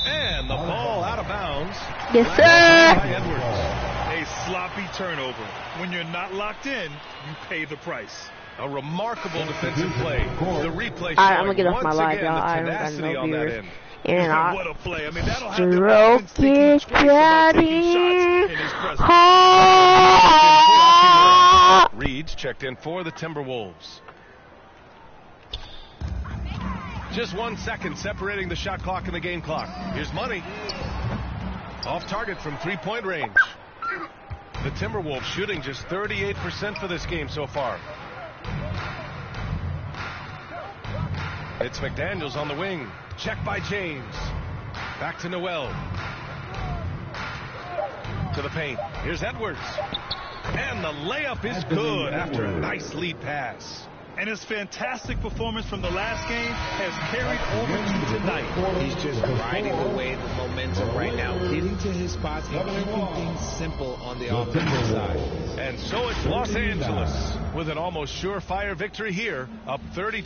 Speaker 11: And the ball out of bounds.
Speaker 1: Yes, sir.
Speaker 11: By Edwards.
Speaker 14: A sloppy turnover. When you're not locked in, you pay the price.
Speaker 11: A remarkable defensive play. The replay showing
Speaker 1: I'm gonna get off my live,
Speaker 11: again
Speaker 1: y'all.
Speaker 11: the
Speaker 1: I don't got
Speaker 11: tenacity
Speaker 1: no
Speaker 11: on that
Speaker 1: viewers.
Speaker 11: end.
Speaker 1: And
Speaker 14: What a play. I mean, that'll have
Speaker 1: stroke it, daddy.
Speaker 11: Reeds checked in for the Timberwolves. Just 1 second separating the shot clock and the game clock. Here's Money. Off target from three-point range. The Timberwolves shooting just 38% for this game so far. It's McDaniels on the wing. Check by James. Back to Noel. To the paint. Here's Edwards. And the layup is good after a nice lead pass.
Speaker 14: And his fantastic performance from the last game has carried over to tonight.
Speaker 17: He's just riding the wave of momentum right now, getting to his spots and keeping things simple on the offensive side.
Speaker 11: And so it's Los Angeles with an almost surefire victory here, up 30.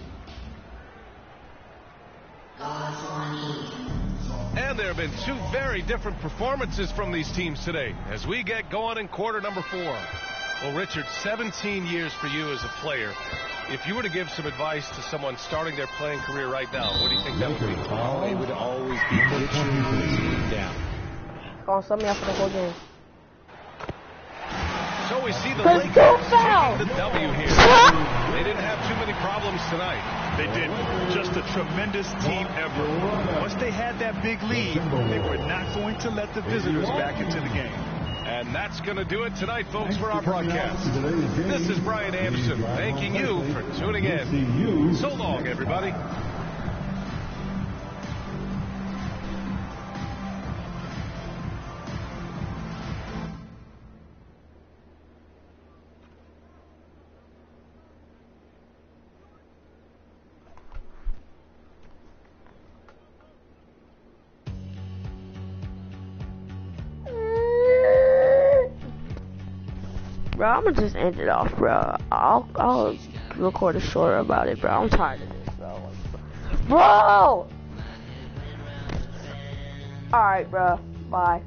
Speaker 11: And there have been two very different performances from these teams today as we get going in quarter number 4. Well, Richard, 17 years for you as a player. If you were to give some advice to someone starting their playing career right now, what do you think that would be?
Speaker 17: It would always be get your team down.
Speaker 1: Gonna sub me out for the whole game.
Speaker 11: So we see the Lakers taking the W here. They didn't have too many problems tonight.
Speaker 14: They didn't. Just a tremendous team effort. Once they had that big lead, they were not going to let the visitors back into the game.
Speaker 11: And that's going to do it tonight, folks, for our broadcast. This is Brian Anderson thanking you for tuning in. So long, everybody.
Speaker 1: Bro, I'm gonna just end it off, bro. I'll record a short about it, bro. I'm tired of this, bro. Alright, bro. Bye.